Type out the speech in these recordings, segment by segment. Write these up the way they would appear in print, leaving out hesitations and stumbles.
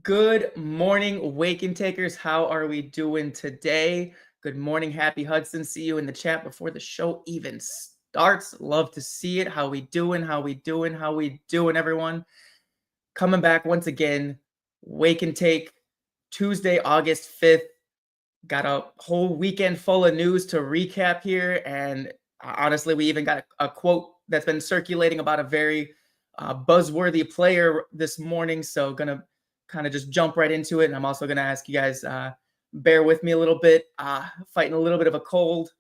Good morning, Waken Takers. How are we doing today? Good morning, Happy Hudson. See you in the chat before the show even starts. Love to see it. How we doing? How we doing? How we doing, everyone? Coming back once again. Wake and Take Tuesday, August 5th. Got a whole weekend full of news to recap here. And honestly, we even got a quote that's been circulating about a very buzzworthy player this morning. So gonna kind of just jump right into it. And I'm also gonna ask you guys, bear with me a little bit, fighting a little bit of a cold.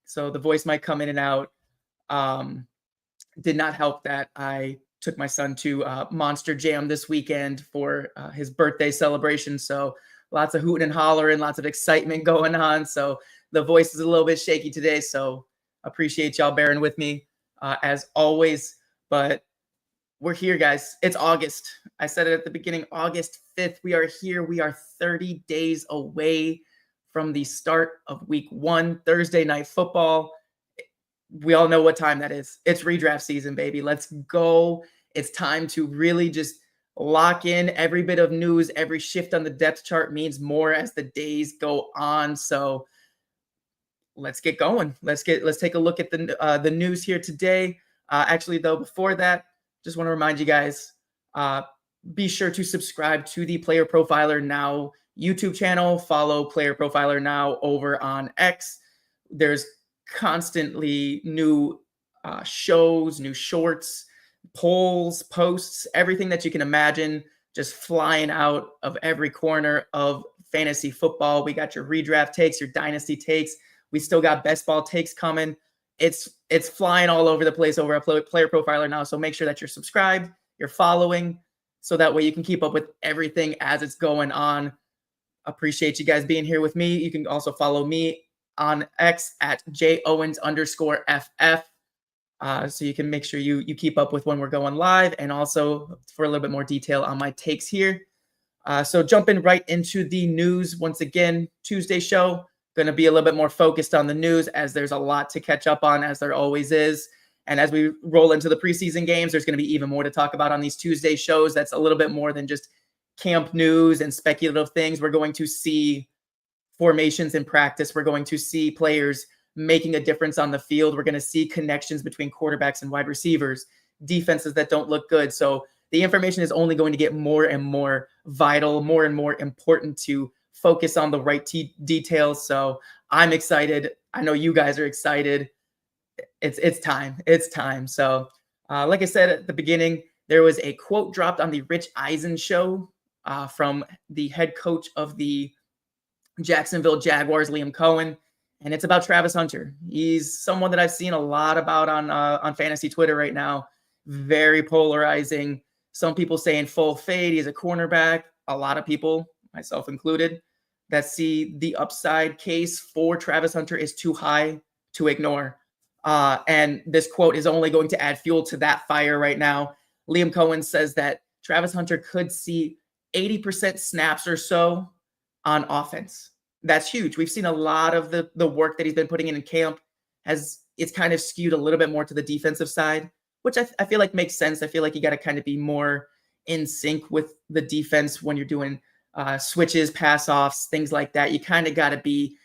So the voice might come in and out. Did not help that I took my son to Monster Jam this weekend for his birthday celebration. So lots of hooting and hollering, lots of excitement going on. So the voice is a little bit shaky today. So appreciate y'all bearing with me as always. But we're here, guys. It's August. I said it at the beginning, August 5th. We are here. We are 30 days away from the start of week 1, Thursday night football. We all know what time that is. It's redraft season, baby. Let's go. It's time to really just lock in every bit of news. Every shift on the depth chart means more as the days go on. So let's get going. Let's take a look at the news here today. Actually, though, before that, just want to remind you guys, be sure to subscribe to the Player Profiler Now YouTube channel. Follow Player Profiler Now over on X. There's constantly new shows, new shorts, polls, posts, everything that you can imagine just flying out of every corner of fantasy football. We got your redraft takes, your dynasty takes. We still got best ball takes coming. It's flying all over the place over a Player Profiler Now. So make sure that you're subscribed, you're following, so that way you can keep up with everything as it's going on. Appreciate you guys being here with me. You can also follow me on X at JOwens_FF. So you can make sure you keep up with when we're going live, and also for a little bit more detail on my takes here. So jumping right into the news once again, Tuesday show. Going to be a little bit more focused on the news as there's a lot to catch up on, as there always is. And as we roll into the preseason games, there's going to be even more to talk about on these Tuesday shows. That's a little bit more than just camp news and speculative things. We're going to see formations in practice. We're going to see players making a difference on the field. We're going to see connections between quarterbacks and wide receivers, defenses that don't look good. So the information is only going to get more and more vital, more and more important to focus on the right details. So I'm excited. I know you guys are excited. It's time. It's time. So like I said at the beginning, there was a quote dropped on the Rich Eisen show from the head coach of the Jacksonville Jaguars, Liam Cohen. And it's about Travis Hunter. He's someone that I've seen a lot about on fantasy Twitter right now. Very polarizing. Some people saying full fade. He's a cornerback. A lot of people, myself included, that see the upside case for Travis Hunter is too high to ignore. And this quote is only going to add fuel to that fire right now. Liam Cohen says that Travis Hunter could see 80% snaps or so on offense. That's huge. We've seen a lot of the work that he's been putting in camp. It's kind of skewed a little bit more to the defensive side, which I feel like makes sense. I feel like you got to kind of be more in sync with the defense when you're doing switches, pass offs, things like that. You kind of got to be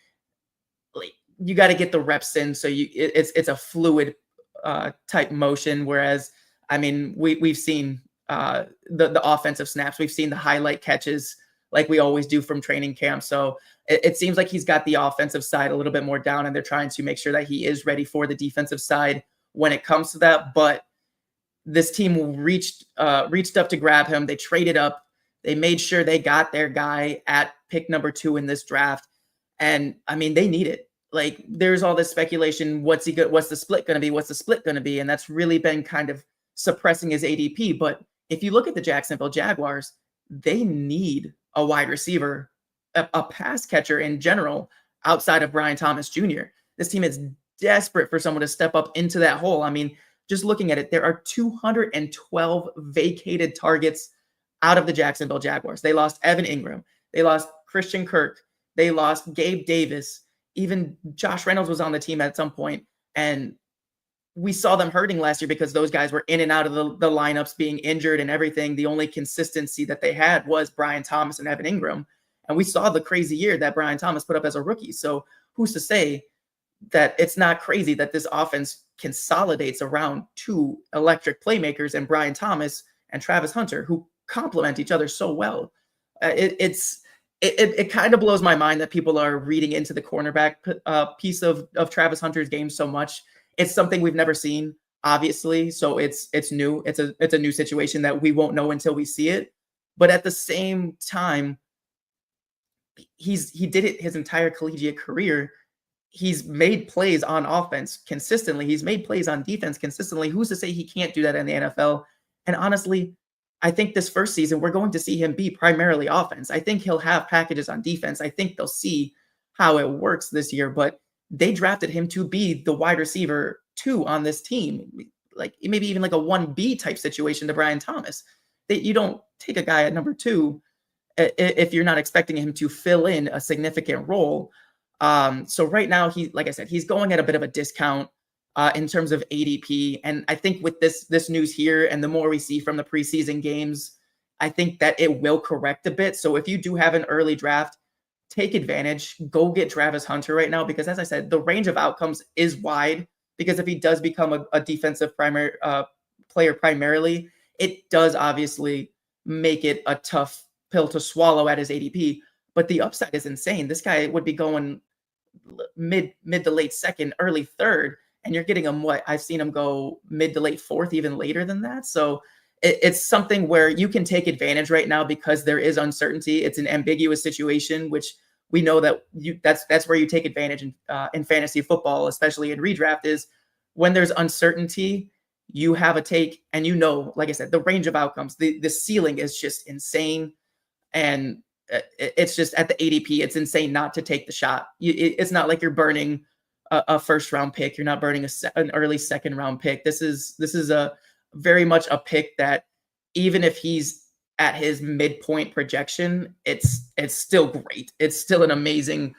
like, you got to get the reps in. So it's a fluid type motion. Whereas, I mean, we've seen the offensive snaps. We've seen the highlight catches like we always do from training camp. So it seems like he's got the offensive side a little bit more down, and they're trying to make sure that he is ready for the defensive side when it comes to that. But this team reached up to grab him. They traded up. They made sure they got their guy at pick number 2 in this draft. And I mean, they need it. Like, there's all this speculation. What's the split going to be? What's the split going to be? And that's really been kind of suppressing his ADP. But if you look at the Jacksonville Jaguars, they need a wide receiver, a pass catcher in general, outside of Brian Thomas Jr. This team is desperate for someone to step up into that hole. I mean, just looking at it, there are 212 vacated targets out of the Jacksonville Jaguars. They lost Evan Ingram. They lost Christian Kirk. They lost Gabe Davis. Even Josh Reynolds was on the team at some point. And we saw them hurting last year because those guys were in and out of the lineups, being injured and everything. The only consistency that they had was Brian Thomas and Evan Ingram. And we saw the crazy year that Brian Thomas put up as a rookie. So who's to say that it's not crazy that this offense consolidates around two electric playmakers and Brian Thomas and Travis Hunter, who complement each other so well. It kind of blows my mind that people are reading into the cornerback piece of Travis Hunter's game so much. It's something we've never seen, obviously. So it's new. It's a new situation that we won't know until we see it. But at the same time, he did it his entire collegiate career. He's made plays on offense consistently. He's made plays on defense consistently. Who's to say he can't do that in the NFL? And honestly, I think this first season, we're going to see him be primarily offense. I think he'll have packages on defense. I think they'll see how it works this year, but they drafted him to be the wide receiver 2 on this team, like maybe even like a 1B type situation to Brian Thomas. You don't take a guy at number 2 if you're not expecting him to fill in a significant role. So right now, like I said, he's going at a bit of a discount in terms of ADP. And I think with this news here and the more we see from the preseason games, I think that it will correct a bit. So if you do have an early draft, take advantage, go get Travis Hunter right now, because as I said, the range of outcomes is wide, because if he does become a defensive player primarily, it does obviously make it a tough pill to swallow at his ADP, but the upside is insane. This guy would be going mid to late second, early third, and you're getting him I've seen him go mid to late fourth, even later than that. So it's something where you can take advantage right now because there is uncertainty. It's an ambiguous situation, which we know that that's where you take advantage in fantasy football, especially in redraft, is when there's uncertainty, you have a take, and like I said, the range of outcomes, the ceiling is just insane. And it's just at the ADP, it's insane not to take the shot. It's not like you're burning a first round pick. You're not burning an early second round pick. This is a very much a pick that even if he's at his midpoint projection, it's still great. It's still an amazing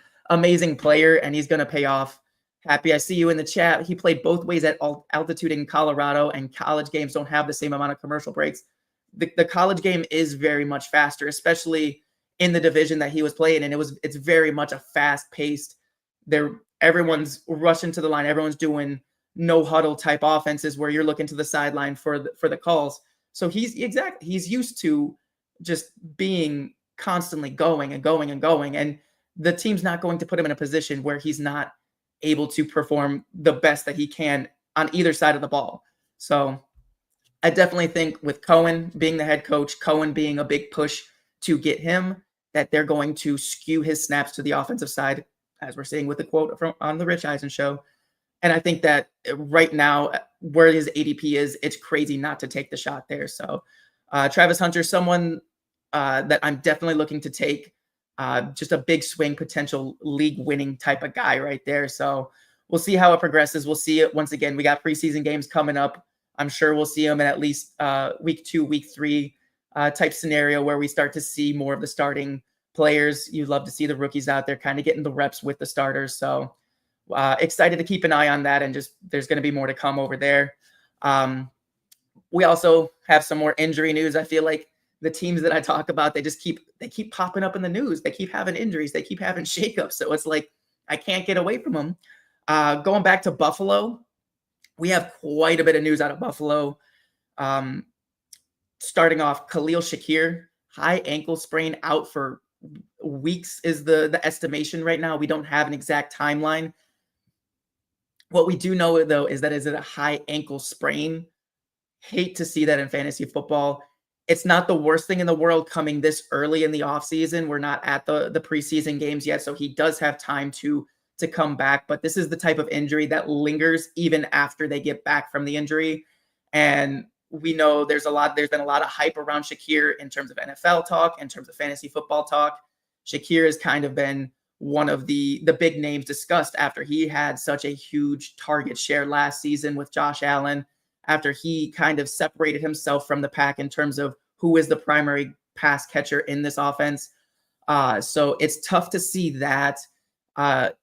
player, and he's going to pay off. Happy, I see you in the chat. He played both ways at altitude in Colorado, and college games don't have the same amount of commercial breaks. The college game is very much faster, especially in the division that he was playing, and it's very much a fast-paced. Everyone's rushing to the line. Everyone's doing no huddle type offenses where you're looking to the sideline for the calls. So he's used to just being constantly going and going and going, and the team's not going to put him in a position where he's not able to perform the best that he can on either side of the ball. So I definitely think with Cohen being the head coach, Cohen being a big push to get him, that they're going to skew his snaps to the offensive side, as we're seeing with the quote on the Rich Eisen show. And I think that right now, where his ADP is, it's crazy not to take the shot there. So Travis Hunter, someone that I'm definitely looking to take, just a big swing potential league winning type of guy right there. So we'll see how it progresses. We'll see it once again. We got preseason games coming up. I'm sure we'll see him in at least week 2, week 3 type scenario where we start to see more of the starting players. You'd love to see the rookies out there kind of getting the reps with the starters. So excited to keep an eye on that, and just there's going to be more to come over there. We also have some more injury news. I feel like the teams that I talk about, they keep popping up in the news. They keep having injuries. They keep having shakeups. So it's like I can't get away from them. Going back to Buffalo, we have quite a bit of news out of Buffalo. Starting off, Khalil Shakir, high ankle sprain, out for weeks is the estimation right now. We don't have an exact timeline. What we do know, though, is that is it a high ankle sprain? Hate to see that in fantasy football. It's not the worst thing in the world coming this early in the offseason. We're not at the preseason games yet, so he does have time to come back. But this is the type of injury that lingers even after they get back from the injury. And we know there's been a lot of hype around Shakir in terms of NFL talk, in terms of fantasy football talk. Shakir has kind of been one of the big names discussed after he had such a huge target share last season with Josh Allen, after he kind of separated himself from the pack in terms of who is the primary pass catcher in this offense. So it's tough to see that.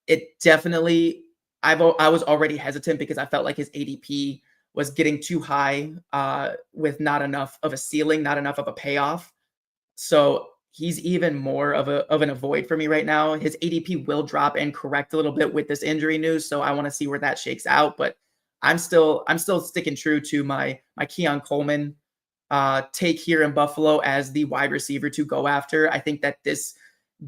It definitely, I was already hesitant because I felt like his ADP was getting too high with not enough of a ceiling, not enough of a payoff. So he's even more of an avoid for me right now. His ADP will drop and correct a little bit with this injury news, so I want to see where that shakes out. But I'm still sticking true to my Keon Coleman take here in Buffalo as the wide receiver to go after. I think that this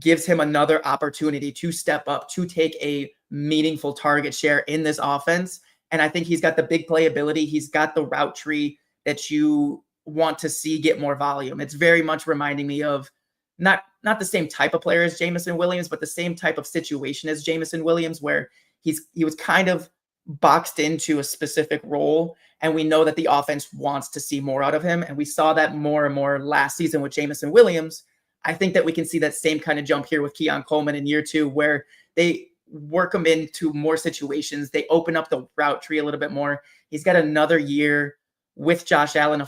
gives him another opportunity to step up, to take a meaningful target share in this offense. And I think he's got the big playability. He's got the route tree that you want to see get more volume. It's very much reminding me of not the same type of player as Jameson Williams, but the same type of situation as Jameson Williams, where he was kind of boxed into a specific role. And we know that the offense wants to see more out of him. And we saw that more and more last season with Jameson Williams. I think that we can see that same kind of jump here with Keon Coleman in year 2, where they work him into more situations. They open up the route tree a little bit more. He's got another year with Josh Allen,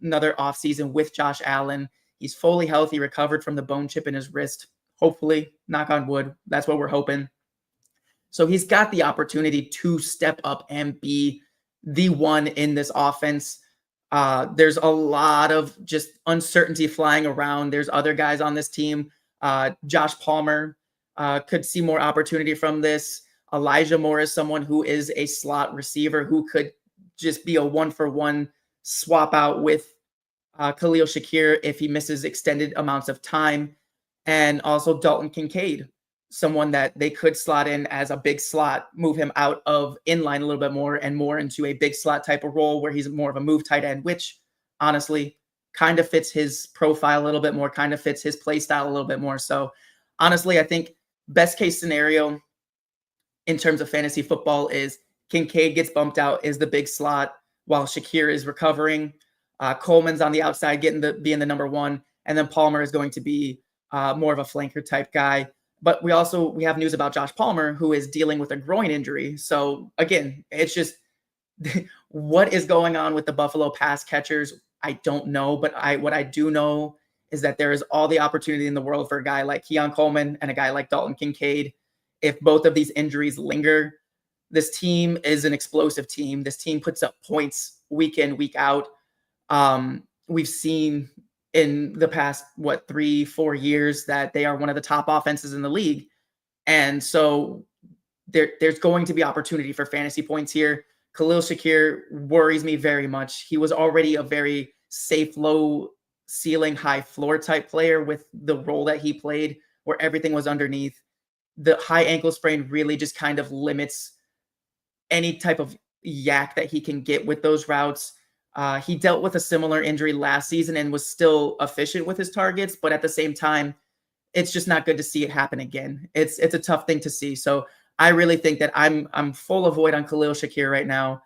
another offseason with Josh Allen. He's fully healthy, recovered from the bone chip in his wrist. Hopefully, knock on wood. That's what we're hoping. So he's got the opportunity to step up and be the one in this offense. There's a lot of just uncertainty flying around. There's other guys on this team. Josh Palmer could see more opportunity from this. Elijah Moore is someone who is a slot receiver who could just be a one-for-one swap out with Khalil Shakir if he misses extended amounts of time. And also Dalton Kincaid, someone that they could slot in as a big slot, move him out of inline a little bit more and more into a big slot type of role where he's more of a move tight end, which honestly kind of fits his profile a little bit more, kind of fits his play style a little bit more. So honestly, I think best case scenario in terms of fantasy football is Kincaid gets bumped out, is the big slot while Shakir is recovering. Coleman's on the outside being the number one, and then Palmer is going to be more of a flanker type guy. But we have news about Josh Palmer, who is dealing with a groin injury. So again, it's just what is going on with the Buffalo pass catchers? I don't know, but what I do know is that there is all the opportunity in the world for a guy like Keon Coleman and a guy like Dalton Kincaid. If both of these injuries linger, this team is an explosive team. This team puts up points week in, week out. We've seen in the past, 3-4 years that they are one of the top offenses in the league. And so there's going to be opportunity for fantasy points here. Khalil Shakir worries me very much. He was already a very safe, low ceiling, high floor type player with the role that he played where everything was underneath. The high ankle sprain really just kind of limits any type of yak that he can get with those routes. He dealt with a similar injury last season and was still efficient with his targets, but at the same time, it's just not good to see it happen again. It's a tough thing to see. So I really think that I'm full avoid on Khalil Shakir right now.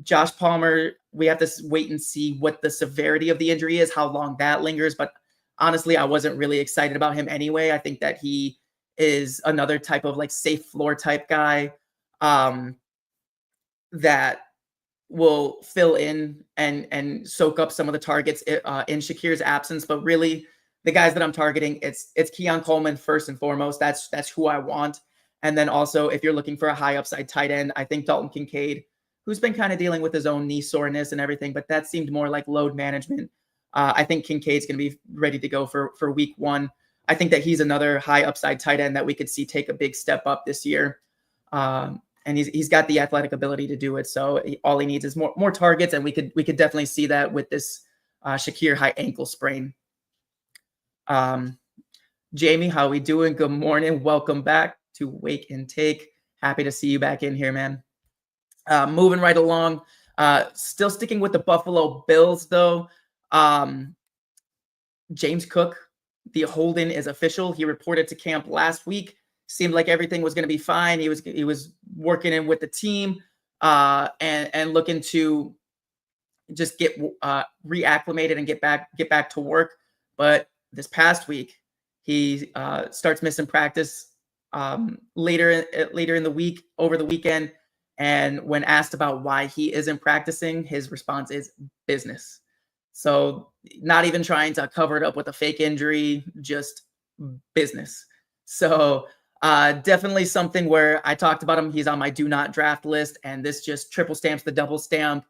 Josh Palmer, we have to wait and see what the severity of the injury is, how long that lingers. But honestly, I wasn't really excited about him anyway. I think that he is another type of like safe floor type guy that will fill in and soak up some of the targets in Shakir's absence. But really, the guys that I'm targeting, it's Keon Coleman first and foremost. That's who I want. And then also, if you're looking for a high upside tight end, I think Dalton Kincaid, who's been kind of dealing with his own knee soreness and everything, but that seemed more like load management. I think Kincaid's going to be ready to go for week 1. I think that he's another high upside tight end that we could see take a big step up this year. And he's got the athletic ability to do it. So all he needs is more targets, and we could definitely see that with this Shakir high ankle sprain. Jamie, how we doing? Good morning. Welcome back to Wake and Take. Happy to see you back in here, man. Moving right along. Still sticking with the Buffalo Bills, though. James Cook, the holding is official. He reported to camp last week. Seemed like everything was going to be fine. He was working in with the team and looking to just get reacclimated and get back to work. But this past week, he starts missing practice later in the week, over the weekend. And when asked about why he isn't practicing, his response is business. So not even trying to cover it up with a fake injury, just business. So Definitely something where I talked about him. He's on my do not draft list, and this just triple stamps the double stamp.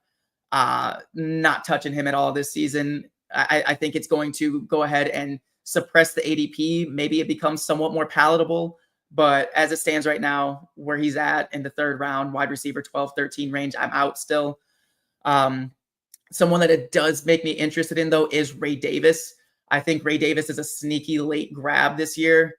Not touching him at all this season. I think it's going to go ahead and suppress the ADP. Maybe it becomes somewhat more palatable, but as it stands right now, where he's at in the third round, wide receiver 12, 13 range, I'm out still. Someone that it does make me interested in, though, is Ray Davis. I think Ray Davis is a sneaky late grab this year.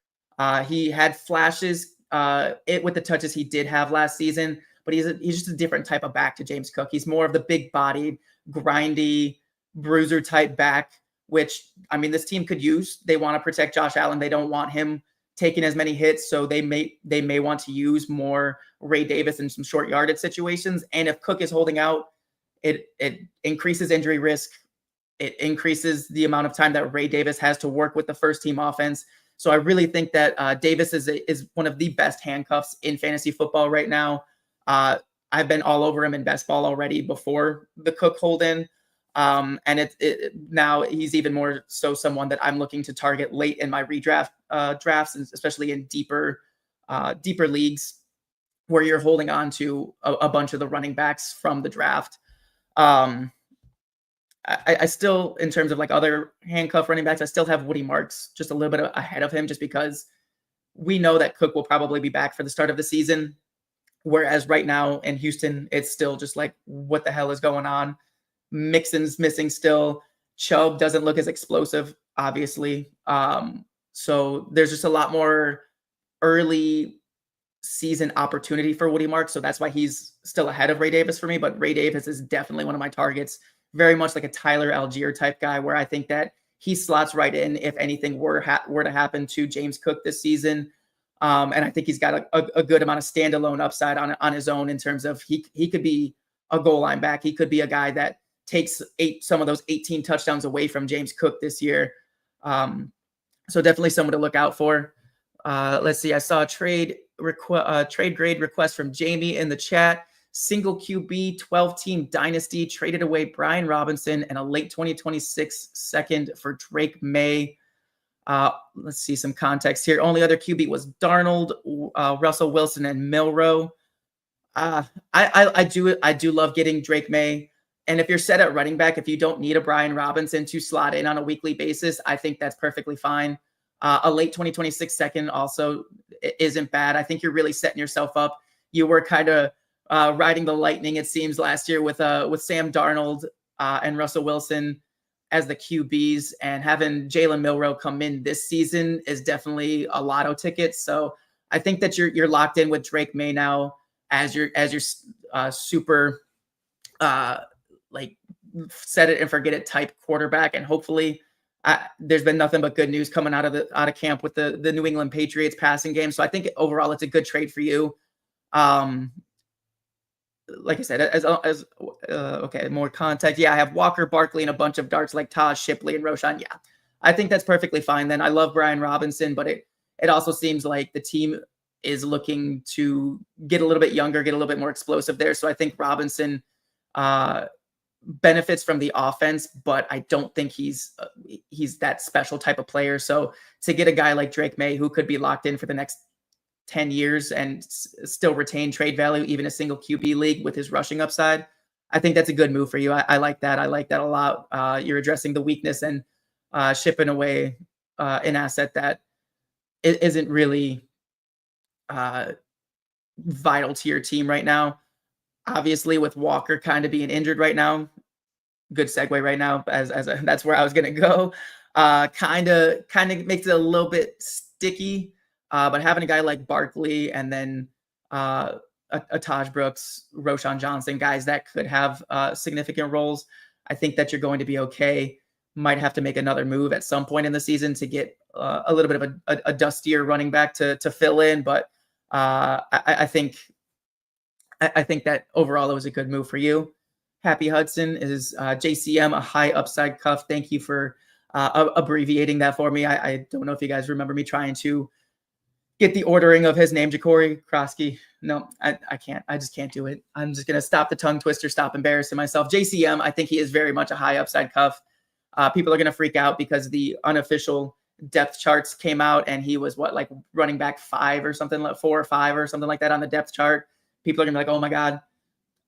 He had flashes with the touches he did have last season, but he's just a different type of back to James Cook. He's more of the big-bodied, grindy, bruiser-type back, which, I mean, this team could use. They want to protect Josh Allen. They don't want him taking as many hits, so they may want to use more Ray Davis in some short yardage situations. And if Cook is holding out, it increases injury risk. It increases the amount of time that Ray Davis has to work with the first-team offense. So I really think that Davis is one of the best handcuffs in fantasy football right now. I've been all over him in best ball already before the Cook hold-in. And now he's even more so someone that I'm looking to target late in my redraft drafts, and especially in deeper leagues where you're holding on to a bunch of the running backs from the draft. I still, in terms of like other handcuff running backs, I still have Woody Marks just a little bit ahead of him, just because we know that Cook will probably be back for the start of the season. Whereas right now in Houston, it's still just like, what the hell is going on? Mixon's missing still. Chubb doesn't look as explosive, obviously. So there's just a lot more early season opportunity for Woody Marks. So that's why he's still ahead of Ray Davis for me. But Ray Davis is definitely one of my targets. Very much like a Tyler Algier type guy, where I think that he slots right in if anything were to happen to James Cook this season. And I think he's got a good amount of standalone upside on his own, in terms of he could be a goal line back. He could be a guy that takes some of those 18 touchdowns away from James Cook this year. So definitely someone to look out for. Let's see. I saw a trade grade request from Jamie in the chat. Single QB, 12-team dynasty, traded away Brian Robinson and a late 2026 second for Drake May. Let's see some context here. Only other QB was Darnold, Russell Wilson, and Milroe. I do love getting Drake May. And if you're set at running back, if you don't need a Brian Robinson to slot in on a weekly basis, I think that's perfectly fine. A late 2026 second also isn't bad. I think you're really setting yourself up. You were kind of riding the lightning, it seems, last year with Sam Darnold and Russell Wilson as the QBs, and having Jalen Milroe come in this season is definitely a lotto ticket. So I think that you're locked in with Drake May now as your super like set it and forget it type quarterback. And hopefully there's been nothing but good news coming out of camp with the New England Patriots passing game. So I think overall it's a good trade for you. Like I said, okay, more context. Yeah, I have Walker, Barkley, and a bunch of darts like Taj, Shipley, and Roshan. Yeah, I think that's perfectly fine. Then I love Brian Robinson, but it also seems like the team is looking to get a little bit younger, get a little bit more explosive there. So I think Robinson benefits from the offense, but I don't think he's that special type of player. So to get a guy like Drake May, who could be locked in for the next 10 years and still retain trade value, even a single QB league with his rushing upside, I think that's a good move for you. I like that. I like that a lot. You're addressing the weakness and shipping away an asset that isn't really vital to your team right now. Obviously, with Walker kind of being injured right now, good segue right now, as that's where I was going to go. Kind of makes it a little bit sticky. But having a guy like Barkley and then a Taj Brooks, Roshan Johnson, guys that could have significant roles, I think that you're going to be okay. Might have to make another move at some point in the season to get a little bit of a dustier running back to fill in. But I think that overall it was a good move for you. Happy Hudson is JCM, a high upside cuff. Thank you for abbreviating that for me. I don't know if you guys remember me trying to get the ordering of his name, Jacory Krosky. No, I can't. I just can't do it. I'm just going to stop the tongue twister, stop embarrassing myself. JCM, I think he is very much a high upside cuff. People are going to freak out because the unofficial depth charts came out and he was what, like running back 5 or something, like 4 or 5 or something like that on the depth chart, people are gonna be like, oh my God.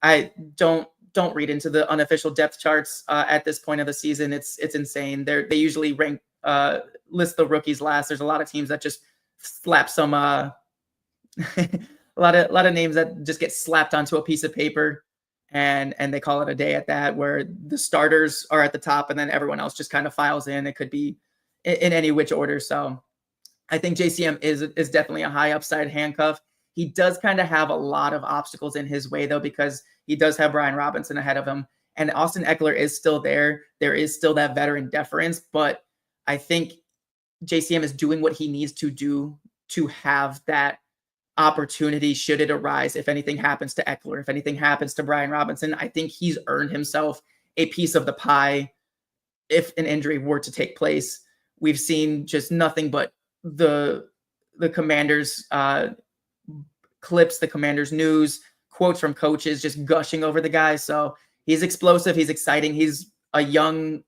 I don't read into the unofficial depth charts at this point of the season. It's insane. They usually rank list the rookies last. There's a lot of teams that just slap some a lot of names that just get slapped onto a piece of paper and they call it a day at that, where the starters are at the top and then everyone else just kind of files in. It could be in any which order. So I think JCM is definitely a high upside handcuff. He does kind of have a lot of obstacles in his way though, because he does have Brian Robinson ahead of him, and Austin Eckler is still there. There is still that veteran deference, but I think JCM is doing what he needs to do to have that opportunity should it arise. If anything happens to Eckler, if anything happens to Brian Robinson, I think he's earned himself a piece of the pie if an injury were to take place. We've seen just nothing but the Commanders clips, the Commanders news, quotes from coaches just gushing over the guy. So he's explosive, he's exciting, he's a young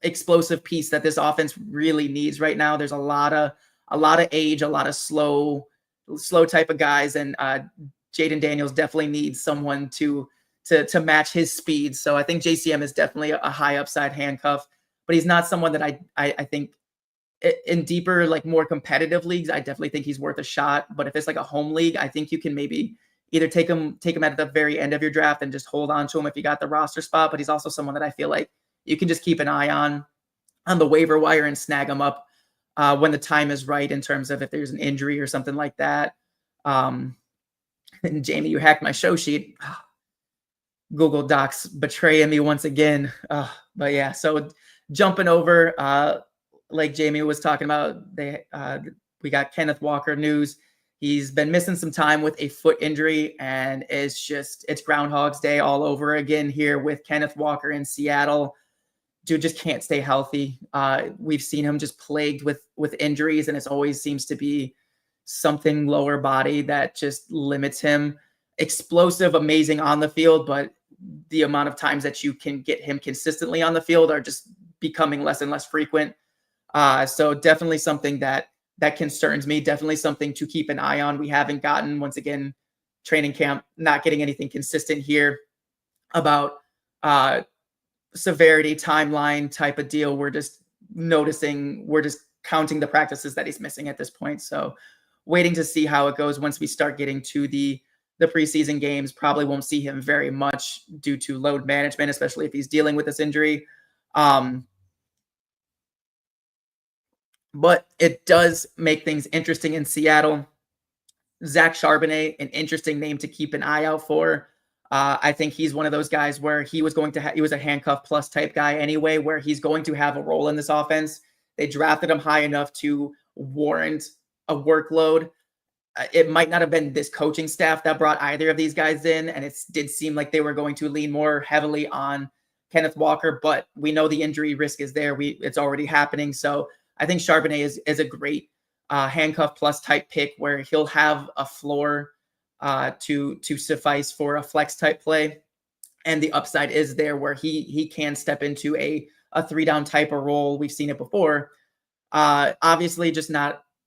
explosive piece that this offense really needs right now. There's a lot of age, a lot of slow type of guys, and Jaden Daniels definitely needs someone to match his speed. So I think JCM is definitely a high upside handcuff, but he's not someone that I think in deeper, like more competitive leagues, I definitely think he's worth a shot. But if it's like a home league, I think you can maybe either take him at the very end of your draft and just hold on to him if you got the roster spot. But he's also someone that I feel like you can just keep an eye on the waiver wire and snag him up when the time is right, in terms of if there's an injury or something like that. And Jamie, you hacked my show sheet. Google Docs betraying me once again. But yeah, so jumping over, like Jamie was talking about, we got Kenneth Walker news. He's been missing some time with a foot injury, and it's Groundhog's Day all over again here with Kenneth Walker in Seattle. Dude just can't stay healthy. We've seen him just plagued with injuries, and it always seems to be something lower body that just limits him. Explosive, amazing on the field, but the amount of times that you can get him consistently on the field are just becoming less and less frequent. So definitely something that concerns me, definitely something to keep an eye on. We haven't gotten, once again, training camp, not getting anything consistent here about severity, timeline type of deal. We're just counting the practices that he's missing at this point. So waiting to see how it goes once we start getting to the preseason games. Probably won't see him very much due to load management, especially if he's dealing with this injury. But it does make things interesting in Seattle. Zach Charbonnet, an interesting name to keep an eye out for. I think he's one of those guys where he was a handcuff plus type guy anyway, where he's going to have a role in this offense. They drafted him high enough to warrant a workload. It might not have been this coaching staff that brought either of these guys in, and it did seem like they were going to lean more heavily on Kenneth Walker, but we know the injury risk is there. It's already happening. So I think Charbonnet is a great handcuff plus type pick, where he'll have a floor to suffice for a flex type play. And the upside is there, where he can step into a 3-down type of role. We've seen it before. Obviously,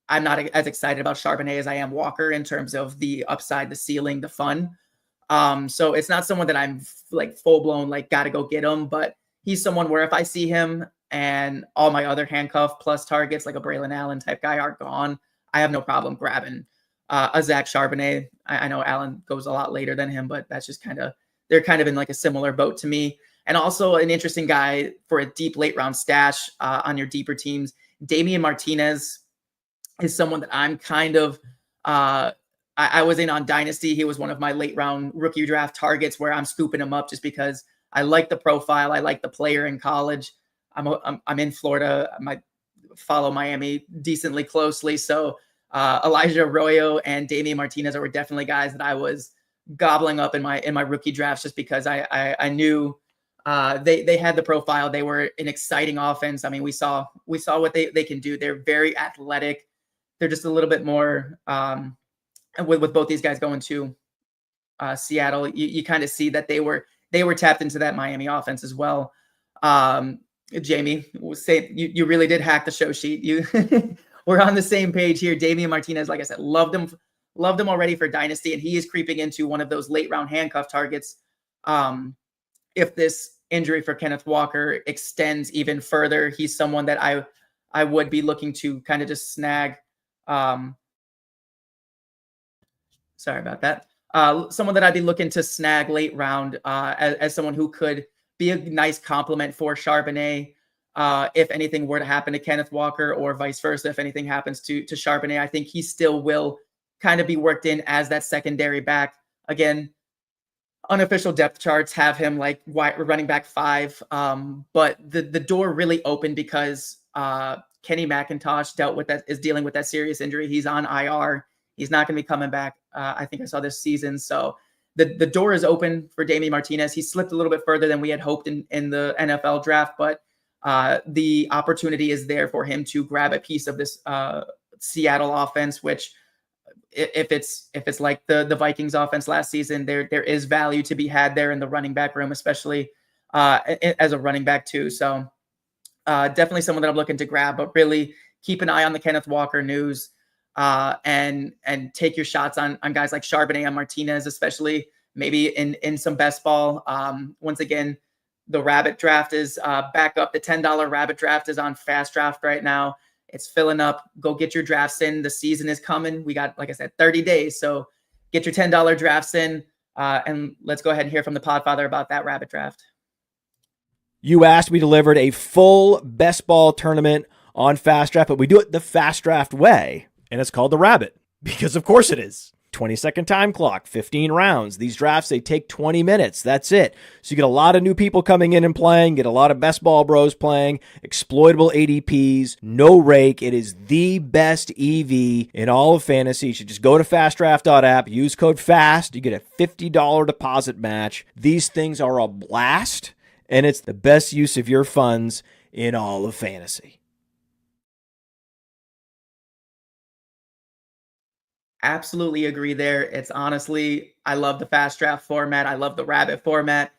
I'm not as excited about Charbonnet as I am Walker in terms of the upside, the ceiling, the fun. So it's not someone that I'm like full blown, like got to go get him, but he's someone where if I see him and all my other handcuff plus targets, like a Braylon Allen type guy, are gone, I have no problem grabbing a Zach Charbonnet. I know Allen goes a lot later than him, but that's just they're kind of in like a similar boat to me. And also an interesting guy for a deep late round stash on your deeper teams. Damian Martinez is someone that I'm kind of, I was in on Dynasty. He was one of my late round rookie draft targets, where I'm scooping him up just because I like the profile. I like the player in college. I'm in Florida. I might follow Miami decently closely. So Elijah Arroyo and Damian Martinez were definitely guys that I was gobbling up in my rookie drafts, just because I knew they had the profile. They were an exciting offense. I mean, we saw what they can do. They're very athletic. They're just a little bit more with both these guys going to Seattle. You kind of see that they were tapped into that Miami offense as well. Jamie, say you really did hack the show sheet. You we're on the same page here. Damian Martinez, like I said, loved him already for Dynasty, and he is creeping into one of those late round handcuff targets. If this injury for Kenneth Walker extends even further, he's someone that I would be looking to kind of just snag. Sorry about that. Someone that I'd be looking to snag late round as someone who could be a nice complement for Charbonnet. If anything were to happen to Kenneth Walker or vice versa, if anything happens to Charbonnet, I think he still will kind of be worked in as that secondary back. Again, unofficial depth charts have him like running back 5. But the door really opened because Kenny McIntosh is dealing with that serious injury. He's on IR. He's not going to be coming back. I think I saw this season. So the door is open for Damian Martinez. He slipped a little bit further than we had hoped in the NFL draft, but the opportunity is there for him to grab a piece of this Seattle offense, which if it's like the Vikings offense last season, there is value to be had there in the running back room, especially as a running back too. So definitely someone that I'm looking to grab, but really keep an eye on the Kenneth Walker news. And take your shots on guys like Charbonnet and Martinez, especially maybe in some best ball. Once again, the Rabbit Draft is back up. The $10 Rabbit Draft is on FastDraft right now. It's filling up. Go get your drafts in. The season is coming. We got, like I said, 30 days. So get your $10 drafts in. And let's go ahead and hear from the Podfather about that Rabbit Draft. You asked, we delivered a full best ball tournament on FastDraft, but we do it the FastDraft way. And it's called the Rabbit, because of course it is. 20-second time clock, 15 rounds. These drafts, they take 20 minutes. That's it. So you get a lot of new people coming in and playing, get a lot of best ball bros playing, exploitable ADPs, no rake. It is the best EV in all of fantasy. You should just go to fastdraft.app, use code FAST. You get a $50 deposit match. These things are a blast, and it's the best use of your funds in all of fantasy. Absolutely agree there. It's honestly, I love the fast draft format. I love the rabbit format.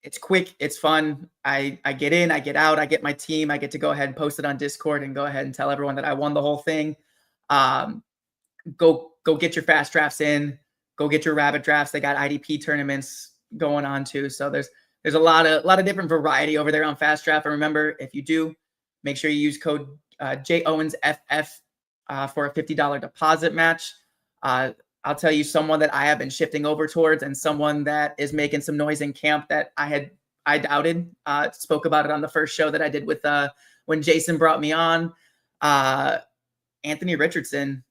It's quick. It's fun. I get in, I get out, I get my team. I get to go ahead and post it on Discord and go ahead and tell everyone that I won the whole thing. Go get your fast drafts in. Go get your rabbit drafts. They got IDP tournaments going on too. So there's a lot of different variety over there on Fast Draft. And remember, if you do, make sure you use code JOwensFF for a $50 deposit match. I'll tell you someone that I have been shifting over towards, and someone that is making some noise in camp that I doubted. Spoke about it on the first show that I did with when Jason brought me on. Anthony Richardson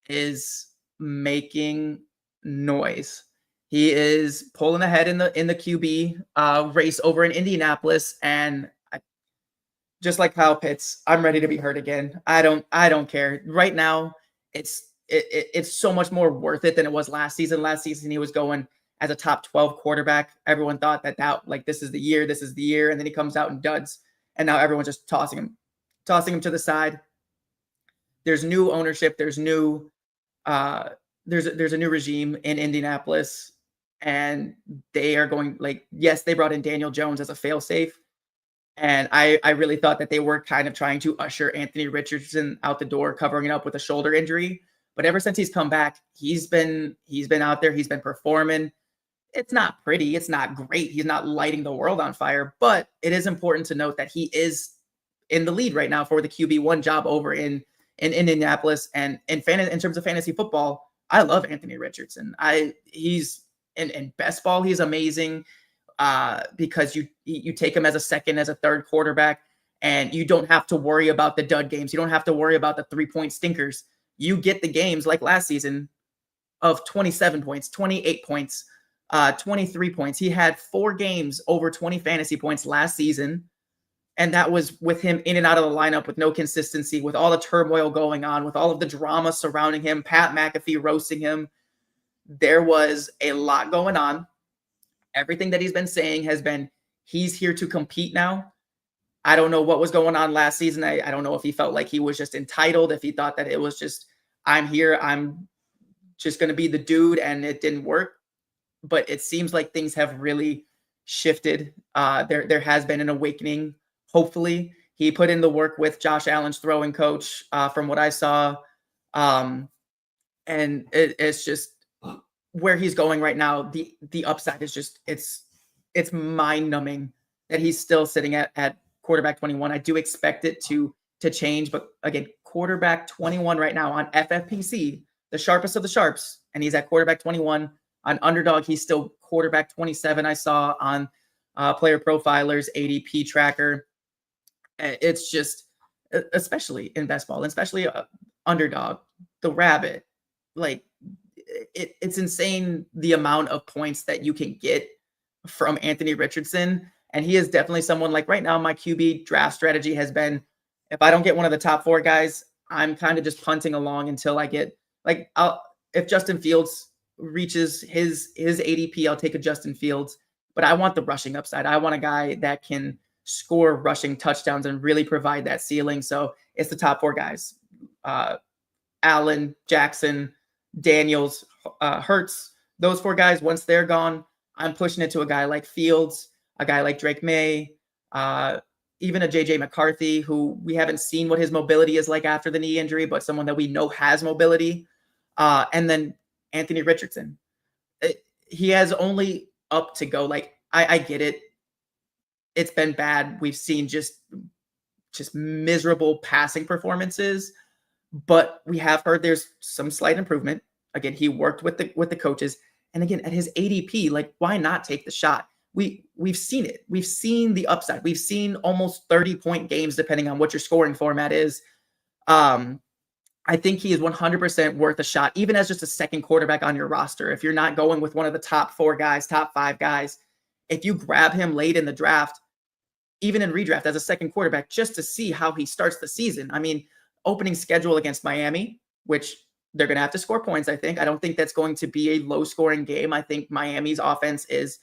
is making noise. He is pulling ahead in the QB race over in Indianapolis, and just like Kyle Pitts, I'm ready to be hurt again. I don't care right now. It's so much more worth it than it was last season. Last season, he was going as a top 12 quarterback. Everyone thought that like this is the year, and then he comes out and duds, and now everyone's just tossing him to the side. There's new ownership. There's a new regime in Indianapolis, and they are going yes, they brought in Daniel Jones as a failsafe. And I really thought that they were kind of trying to usher Anthony Richardson out the door, covering it up with a shoulder injury. But ever since he's come back, he's been out there. He's been performing. It's not pretty. It's not great. He's not lighting the world on fire. But it is important to note that he is in the lead right now for the QB1 job over in Indianapolis. And in terms of fantasy football, I love Anthony Richardson. He's in best ball. He's amazing because you take him as a second, as a third quarterback, and you don't have to worry about the dud games. You don't have to worry about the 3-point stinkers. You get the games like last season of 27 points, 28 points, 23 points. He had 4 games over 20 fantasy points last season. And that was with him in and out of the lineup with no consistency, with all the turmoil going on, with all of the drama surrounding him, Pat McAfee roasting him. There was a lot going on. Everything that he's been saying has been, he's here to compete now. I don't know what was going on last season. I don't know if he felt like he was just entitled, if he thought that it was just, I'm here, I'm just going to be the dude, and it didn't work. But it seems like things have really shifted. There has been an awakening hopefully he put in the work with Josh Allen's throwing coach, from what I saw. And it's just where he's going right now. The upside is just, it's mind numbing that he's still sitting at quarterback 21. I do expect it to change, but again, quarterback 21 right now on FFPC, the sharpest of the sharps, and he's at quarterback 21. On Underdog, he's still quarterback 27. I saw on Player Profiler's ADP tracker. It's just, especially in best ball, especially Underdog, the rabbit, like it's insane the amount of points that you can get from Anthony Richardson. And he is definitely someone, like right now, my QB draft strategy has been, if I don't get one of the top 4 guys, I'm kind of just punting along until I get, like, if Justin Fields reaches his ADP, I'll take a Justin Fields, but I want the rushing upside. I want a guy that can score rushing touchdowns and really provide that ceiling. So it's the top 4 guys, Allen, Jackson, Daniels, Hurts, those 4 guys. Once they're gone, I'm pushing it to a guy like Fields, a guy like Drake May, even a JJ McCarthy, who we haven't seen what his mobility is like after the knee injury, but someone that we know has mobility. And then Anthony Richardson. He has only up to go. Like, I get it. It's been bad. We've seen just miserable passing performances, but we have heard there's some slight improvement. Again, he worked with the coaches, and again, at his ADP, like, why not take the shot? We've seen it. We've seen the upside. We've seen almost 30-point games, depending on what your scoring format is. I think he is 100% worth a shot, even as just a second quarterback on your roster. If you're not going with one of the top 4 guys, top 5 guys, if you grab him late in the draft, even in redraft as a second quarterback, just to see how he starts the season. I mean, opening schedule against Miami, which they're going to have to score points, I think. I don't think that's going to be a low-scoring game. I think Miami's offense is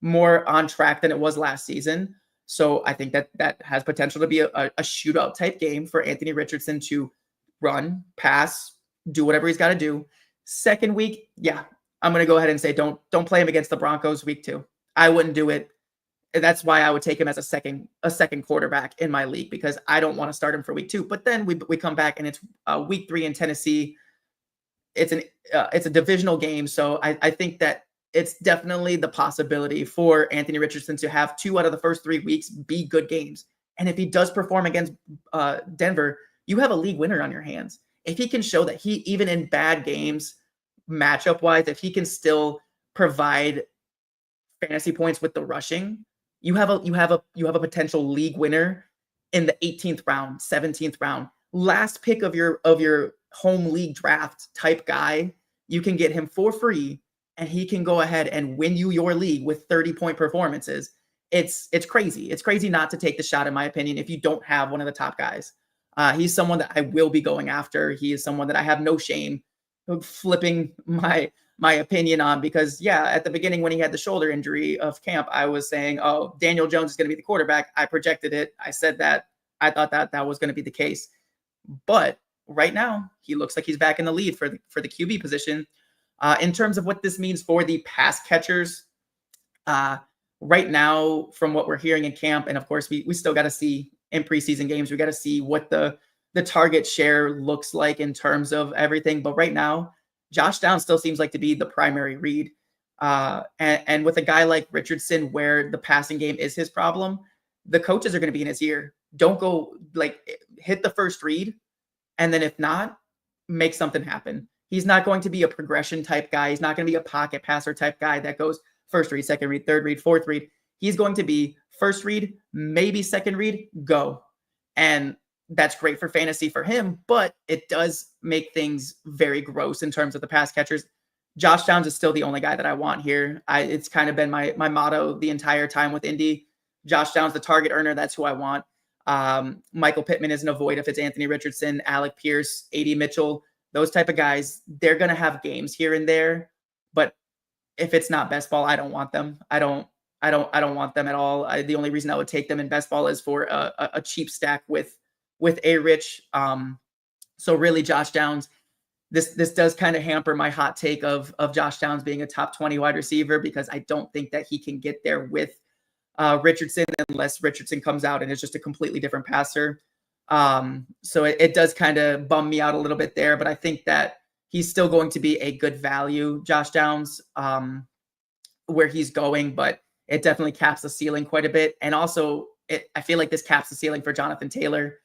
more on track than it was last season. So I think that has potential to be a shootout type game for Anthony Richardson to run, pass, do whatever he's got to do. Second week, yeah, I'm going to go ahead and say don't play him against the Broncos week 2. I wouldn't do it. That's why I would take him as a second quarterback in my league, because I don't want to start him for week 2. But then we come back and it's week 3 in Tennessee. It's a divisional game, so I think that it's definitely the possibility for Anthony Richardson to have 2 out of the first 3 weeks be good games. And if he does perform against Denver, you have a league winner on your hands. If he can show that he, even in bad games, matchup wise, if he can still provide fantasy points with the rushing, you have a potential league winner in the 18th round, 17th round, last pick of your home league draft type guy. You can get him for free, and he can go ahead and win you your league with 30-point performances. It's crazy. It's crazy not to take the shot, in my opinion, if you don't have one of the top guys. He's someone that I will be going after. He is someone that I have no shame of flipping my opinion on, because at the beginning when he had the shoulder injury of camp, I was saying, oh, Daniel Jones is going to be the quarterback. I projected it. I said that. I thought that was going to be the case. But right now, he looks like he's back in the lead for the QB position. In terms of what this means for the pass catchers, right now, from what we're hearing in camp, and of course, we still got to see in preseason games, we got to see what the target share looks like in terms of everything. But right now, Josh Downs still seems like to be the primary read. And with a guy like Richardson, where the passing game is his problem, the coaches are going to be in his ear. Don't go, hit the first read, and then if not, make something happen. He's not going to be a progression type guy. He's not going to be a pocket passer type guy that goes first read, second read, third read, fourth read. He's going to be first read, maybe second read, go. And that's great for fantasy for him, but it does make things very gross in terms of the pass catchers. Josh Downs is still the only guy that I want here. It's kind of been my motto the entire time with Indy. Josh Downs, the target earner, that's who I want. Michael Pittman isn't a void if it's Anthony Richardson, Alec Pierce, A.D. Mitchell, those type of guys. They're going to have games here and there, but if it's not best ball, I don't want them. I don't want them at all. The only reason I would take them in best ball is for a cheap stack with A Rich. So really, Josh Downs, this does kind of hamper my hot take of Josh Downs being a top 20 wide receiver, because I don't think that he can get there with Richardson unless Richardson comes out and is just a completely different passer. So it does kind of bum me out a little bit there, but I think that he's still going to be a good value, Josh Downs, where he's going, but it definitely caps the ceiling quite a bit. And also, I feel like this caps the ceiling for Jonathan Taylor.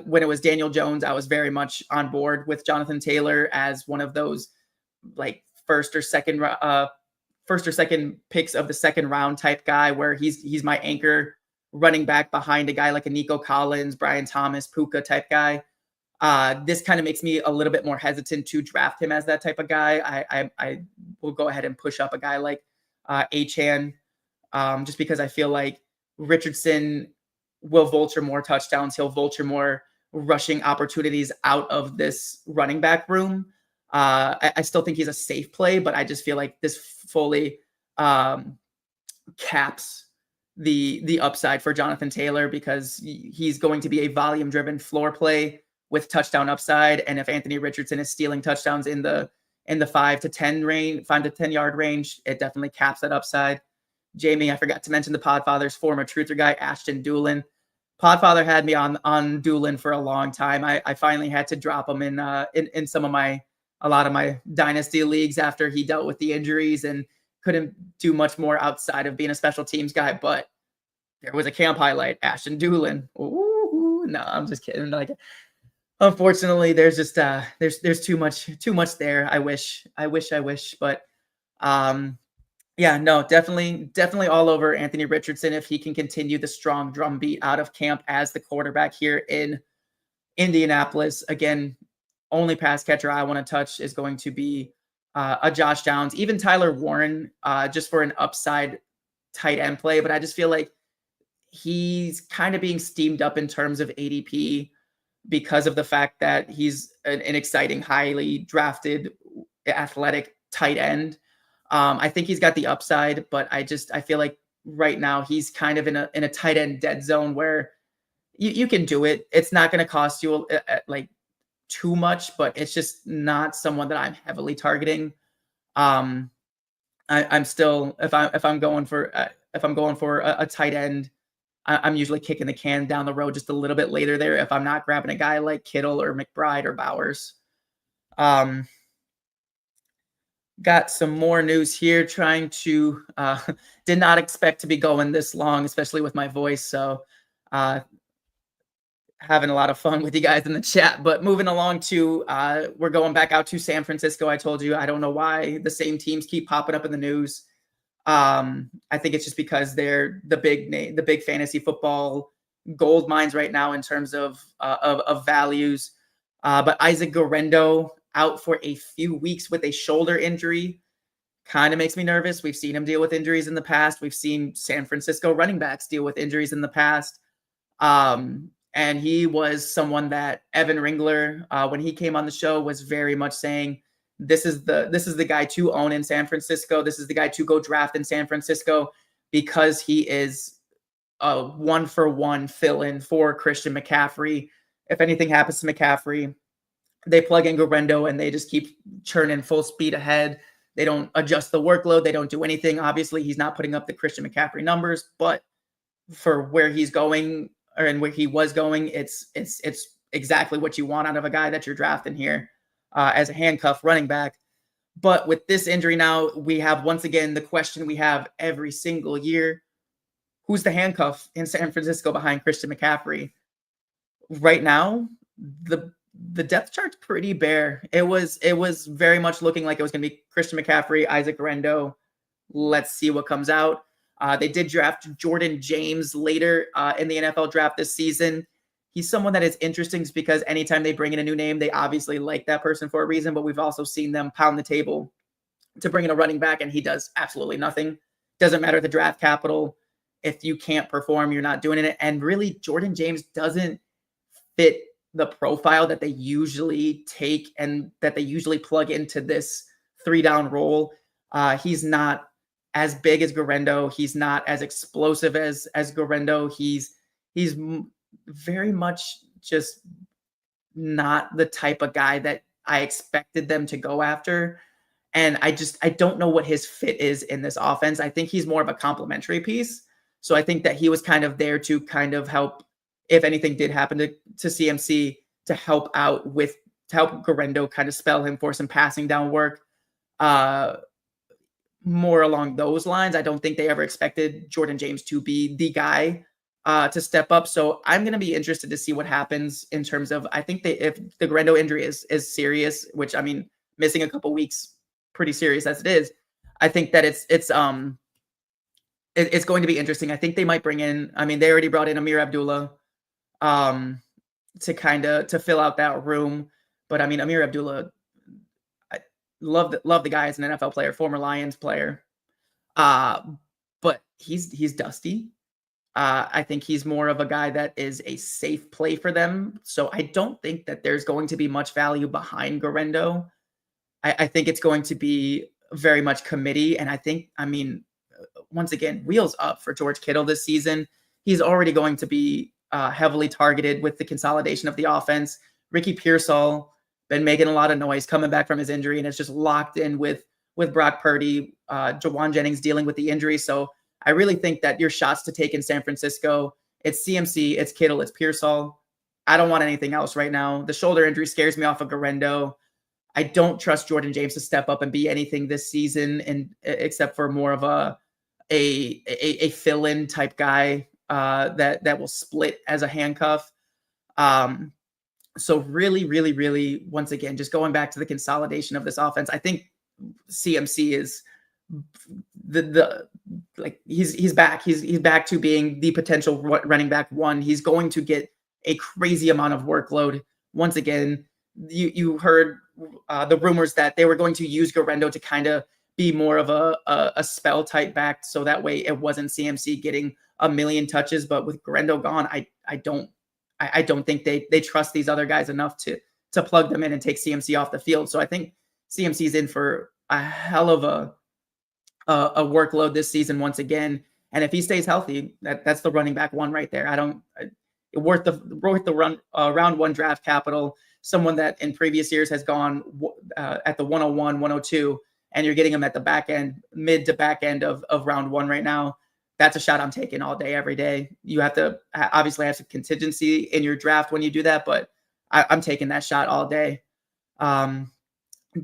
When it was Daniel Jones, I was very much on board with Jonathan Taylor as one of those like first or second picks of the second round type guy, where he's my anchor running back behind a guy like a Nico Collins, Brian Thomas, Puka type guy. This kind of makes me a little bit more hesitant to draft him as that type of guy. I will go ahead and push up a guy like Achane, just because I feel like Richardson will vulture more touchdowns. He'll vulture more rushing opportunities out of this running back room. I still think he's a safe play, but I just feel like this fully caps the upside for Jonathan Taylor, because he's going to be a volume driven floor play with touchdown upside. And if Anthony Richardson is stealing touchdowns in the 5 to 10 yard range, it definitely caps that upside. Jamie, I forgot to mention the Podfather's former truther guy, Ashton Doolin. Podfather had me on Doolin for a long time. I finally had to drop him in a lot of my dynasty leagues after he dealt with the injuries and couldn't do much more outside of being a special teams guy. But there was a camp highlight, Ashton Doolin. Ooh, no, I'm just kidding. Like, unfortunately, there's just there's too much there. I wish, but yeah, no, definitely all over Anthony Richardson if he can continue the strong drumbeat out of camp as the quarterback here in Indianapolis. Again, only pass catcher I want to touch is going to be a Josh Downs, even Tyler Warren, just for an upside tight end play. But I just feel like he's kind of being steamed up in terms of ADP because of the fact that he's an exciting, highly drafted, athletic tight end. I think he's got the upside, but I feel like right now he's kind of in a tight end dead zone where you can do it. It's not going to cost you like too much, but it's just not someone that I'm heavily targeting. I'm still, if I'm going for a tight end, I'm usually kicking the can down the road just a little bit later there if I'm not grabbing a guy like Kittle or McBride or Bowers. Got some more news here. Trying to did not expect to be going this long, especially with my voice. So having a lot of fun with you guys in the chat. But moving along to we're going back out to San Francisco. I told you I don't know why the same teams keep popping up in the news. I think it's just because they're the big fantasy football gold mines right now in terms of values. But Isaac Guerrero out for a few weeks with a shoulder injury kind of makes me nervous. We've seen him deal with injuries in the past. We've seen San Francisco running backs deal with injuries in the past. And he was someone that Evan Ringler, when he came on the show, was very much saying, this is the guy to own in San Francisco. This is the guy to go draft in San Francisco, because he is a 1-for-1 fill-in for Christian McCaffrey. If anything happens to McCaffrey, they plug in Guerrero and they just keep churning full speed ahead. They don't adjust the workload. They don't do anything. Obviously, he's not putting up the Christian McCaffrey numbers, but for where he's going and where he was going, it's exactly what you want out of a guy that you're drafting here as a handcuff running back. But with this injury now, we have once again the question we have every single year: who's the handcuff in San Francisco behind Christian McCaffrey? Right now, the depth chart's pretty bare. It was very much looking like it was going to be Christian McCaffrey, Isaac Guerrero. Let's see what comes out. They did draft Jordan James later in the NFL draft this season. He's someone that is interesting because anytime they bring in a new name, they obviously like that person for a reason, but we've also seen them pound the table to bring in a running back, and he does absolutely nothing. Doesn't matter the draft capital. If you can't perform, you're not doing it. And really, Jordan James doesn't fit the profile that they usually take and that they usually plug into this 3-down role. He's not as big as Guerrero. He's not as explosive as Guerrero. He's very much just not the type of guy that I expected them to go after. And I don't know what his fit is in this offense. I think he's more of a complementary piece. So I think that he was kind of there to kind of help, if anything did happen to CMC, to help Guerrero kind of spell him for some passing down work. More along those lines. I don't think they ever expected Jordan James to be the guy to step up. So I'm going to be interested to see what happens in terms of, I think if the Guerrero injury is serious, which I mean, missing a couple weeks, pretty serious as it is, I think that it's going to be interesting. I think they might bring in, I mean, they already brought in Amir Abdullah to fill out that room. But I mean, Amir Abdullah, I love the guy as an NFL player, former Lions player. But he's dusty. I think he's more of a guy that is a safe play for them. So I don't think that there's going to be much value behind Guerrero. I think it's going to be very much committee. And I think, I mean, once again, wheels up for George Kittle this season. He's already going to be heavily targeted with the consolidation of the offense. Ricky Pearsall been making a lot of noise coming back from his injury, and it's just locked in with Brock Purdy. Jawan Jennings dealing with the injury. So I really think that your shots to take in San Francisco, it's CMC, it's Kittle, it's Pearsall. I don't want anything else right now. The shoulder injury scares me off of Guerrero. I don't trust Jordan James to step up and be anything this season, and except for more of a fill-in type guy that will split as a handcuff. So really, really, really, once again, just going back to the consolidation of this offense, I think CMC is he's back. He's back to being the potential running back one. He's going to get a crazy amount of workload. Once again, you heard the rumors that they were going to use Guerrero to kind of be more of a spell type back, so that way it wasn't CMC getting a million touches. But with Guerrero gone, I don't think they trust these other guys enough to plug them in and take CMC off the field. So I think CMC's in for a hell of a workload this season once again. And if he stays healthy, that's the running back one right there. Worth the round one draft capital. Someone that in previous years has gone at the 101, 102, and you're getting him at the back end, mid to back end of round one right now. That's a shot I'm taking all day, every day. You have to obviously have some contingency in your draft when you do that, but I'm taking that shot all day.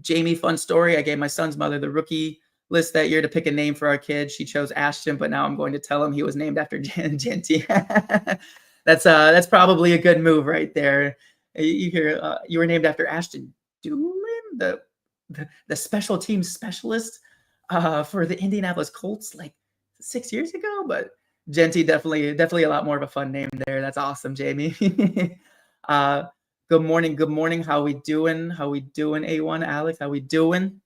Jamie, fun story. I gave my son's mother the rookie list that year to pick a name for our kid. She chose Ashton, but now I'm going to tell him he was named after Genty. That's probably a good move right there. You hear you were named after Ashton Doolin, the special teams specialist for the Indianapolis Colts like 6 years ago, but Genty definitely a lot more of a fun name there. That's awesome, Jamie. Good morning. How we doing? A1 Alex, how we doing?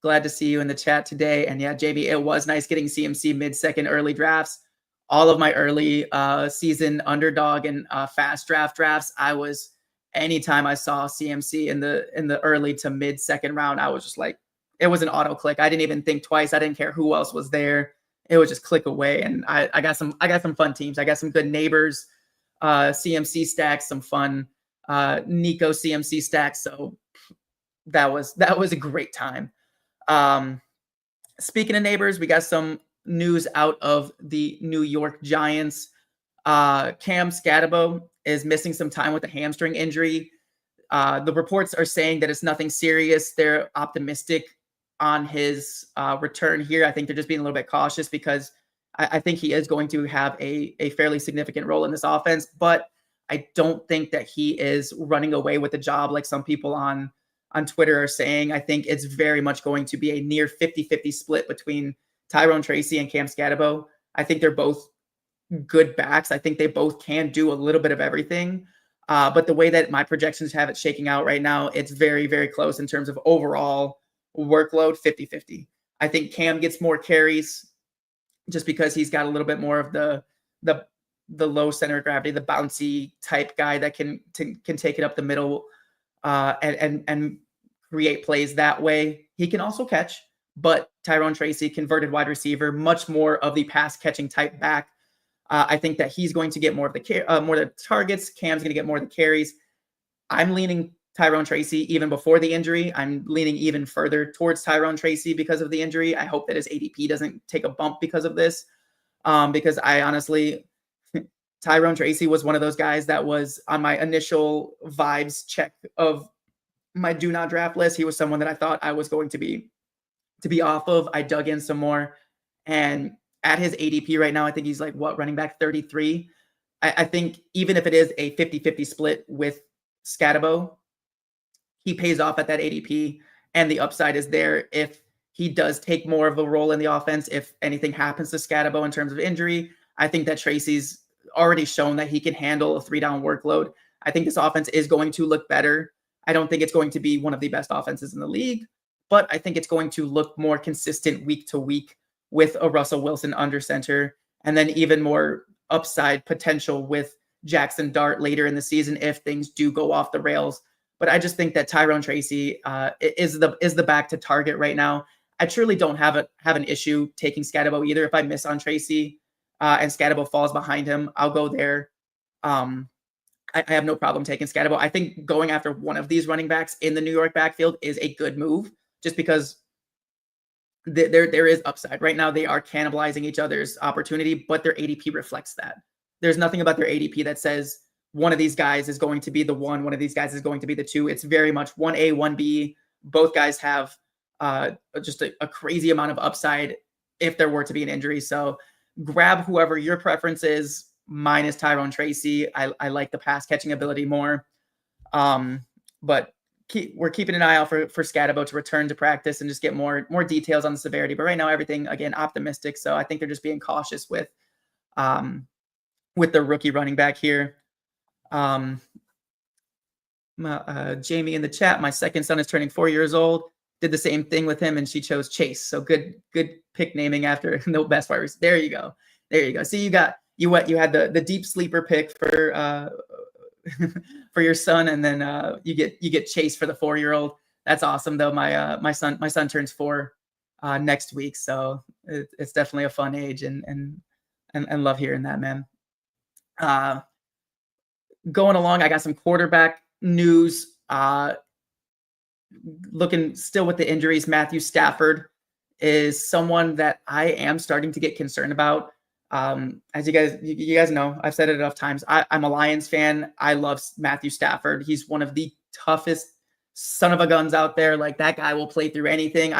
Glad to see you in the chat today. And yeah, JB, it was nice getting CMC mid-second early drafts. All of my early season underdog and fast drafts, anytime I saw CMC in the early to mid-second round, I was just like, it was an auto click. I didn't even think twice. I didn't care who else was there. It would just click away. And I got some fun teams. I got some good neighbors, CMC stacks, some fun Nico CMC stacks. So that was a great time. Speaking of neighbors, we got some news out of the New York Giants. Cam Scatabo is missing some time with a hamstring injury. The reports are saying that it's nothing serious. They're optimistic on his return here. I think they're just being a little bit cautious because I think he is going to have a fairly significant role in this offense, but I don't think that he is running away with the job like some people on Twitter are saying. I think it's very much going to be a near 50-50 split between Tyrone Tracy and Cam Scatabo. I think they're both good backs. I think they both can do a little bit of everything. But the way that my projections have it shaking out right now, it's very, very close in terms of overall workload, 50-50. I think Cam gets more carries just because he's got a little bit more of the low center of gravity, the bouncy type guy that can take it up the middle and create plays that way. He can also catch, but Tyrone Tracy, converted wide receiver, much more of the pass catching type back. I think that he's going to get more of the targets. Cam's going to get more of the carries. I'm leaning Tyrone Tracy even before the injury. I'm leaning even further towards Tyrone Tracy because of the injury. I hope that his ADP doesn't take a bump because of this. because I honestly, Tyrone Tracy was one of those guys that was on my initial vibes check of my do not draft list. He was someone that I thought I was going to be off of. I dug in some more, and at his ADP right now, I think he's like running back 33. I think even if it is a 50-50 split with Scatabo, he pays off at that ADP, and the upside is there if he does take more of a role in the offense. If anything happens to Scatabo in terms of injury, I think that Tracy's already shown that he can handle a 3-down workload. I think this offense is going to look better. I don't think it's going to be one of the best offenses in the league, but I think it's going to look more consistent week to week with a Russell Wilson under center, and then even more upside potential with Jackson Dart later in the season if things do go off the rails. But I just think that Tyrone Tracy is the back to target right now. I truly don't have an issue taking Scatabo either. If I miss on Tracy and Scatabo falls behind him, I'll go there. I have no problem taking Scatabo. I think going after one of these running backs in the New York backfield is a good move, just because there is upside. Right now, they are cannibalizing each other's opportunity, but their ADP reflects that. There's nothing about their ADP that says one of these guys is going to be the one of these guys is going to be the two. It's very much 1A, 1B. Both guys have just a crazy amount of upside if there were to be an injury. So grab whoever your preference is. Mine is Tyrone Tracy. I like the pass catching ability more. But we're keeping an eye out for Scatabo to return to practice and just get more details on the severity. But right now, everything, again, optimistic. So I think they're just being cautious with the rookie running back here. Jamie in the chat, my second son is turning 4 years old. Did the same thing with him, and she chose Chase. So good pick naming after no best wires. There you go. See, you had the deep sleeper pick for for your son, and then you get Chase for the 4-year-old. That's awesome though. My son turns 4 next week, so it's definitely a fun age, and love hearing that, man. Going along, I got some quarterback news. Looking still with the injuries, Matthew Stafford is someone that I am starting to get concerned about. As you guys know, I've said it enough times. I'm a Lions fan. I love Matthew Stafford. He's one of the toughest son of a guns out there. Like, that guy will play through anything.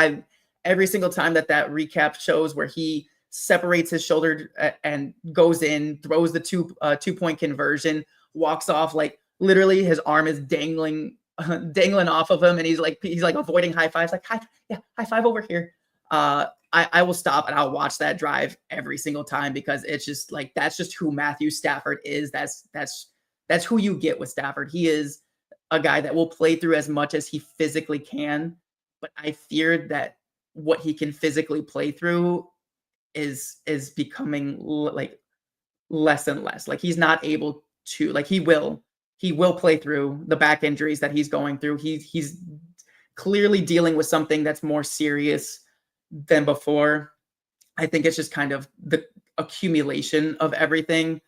Every single time that recap shows where he separates his shoulder and goes in, throws the 2-point conversion, walks off, like literally his arm is dangling off of him, and he's like avoiding high fives, like high five over here. I will stop and I'll watch that drive every single time, because it's just like, that's just who Matthew Stafford is. That's who you get with Stafford. He is a guy that will play through as much as he physically can, but I fear that what he can physically play through is becoming like less and less. Like, he's not able to, like, he will play through the back injuries that he's going through. He's clearly dealing with something that's more serious than before. I think it's just kind of the accumulation of everything.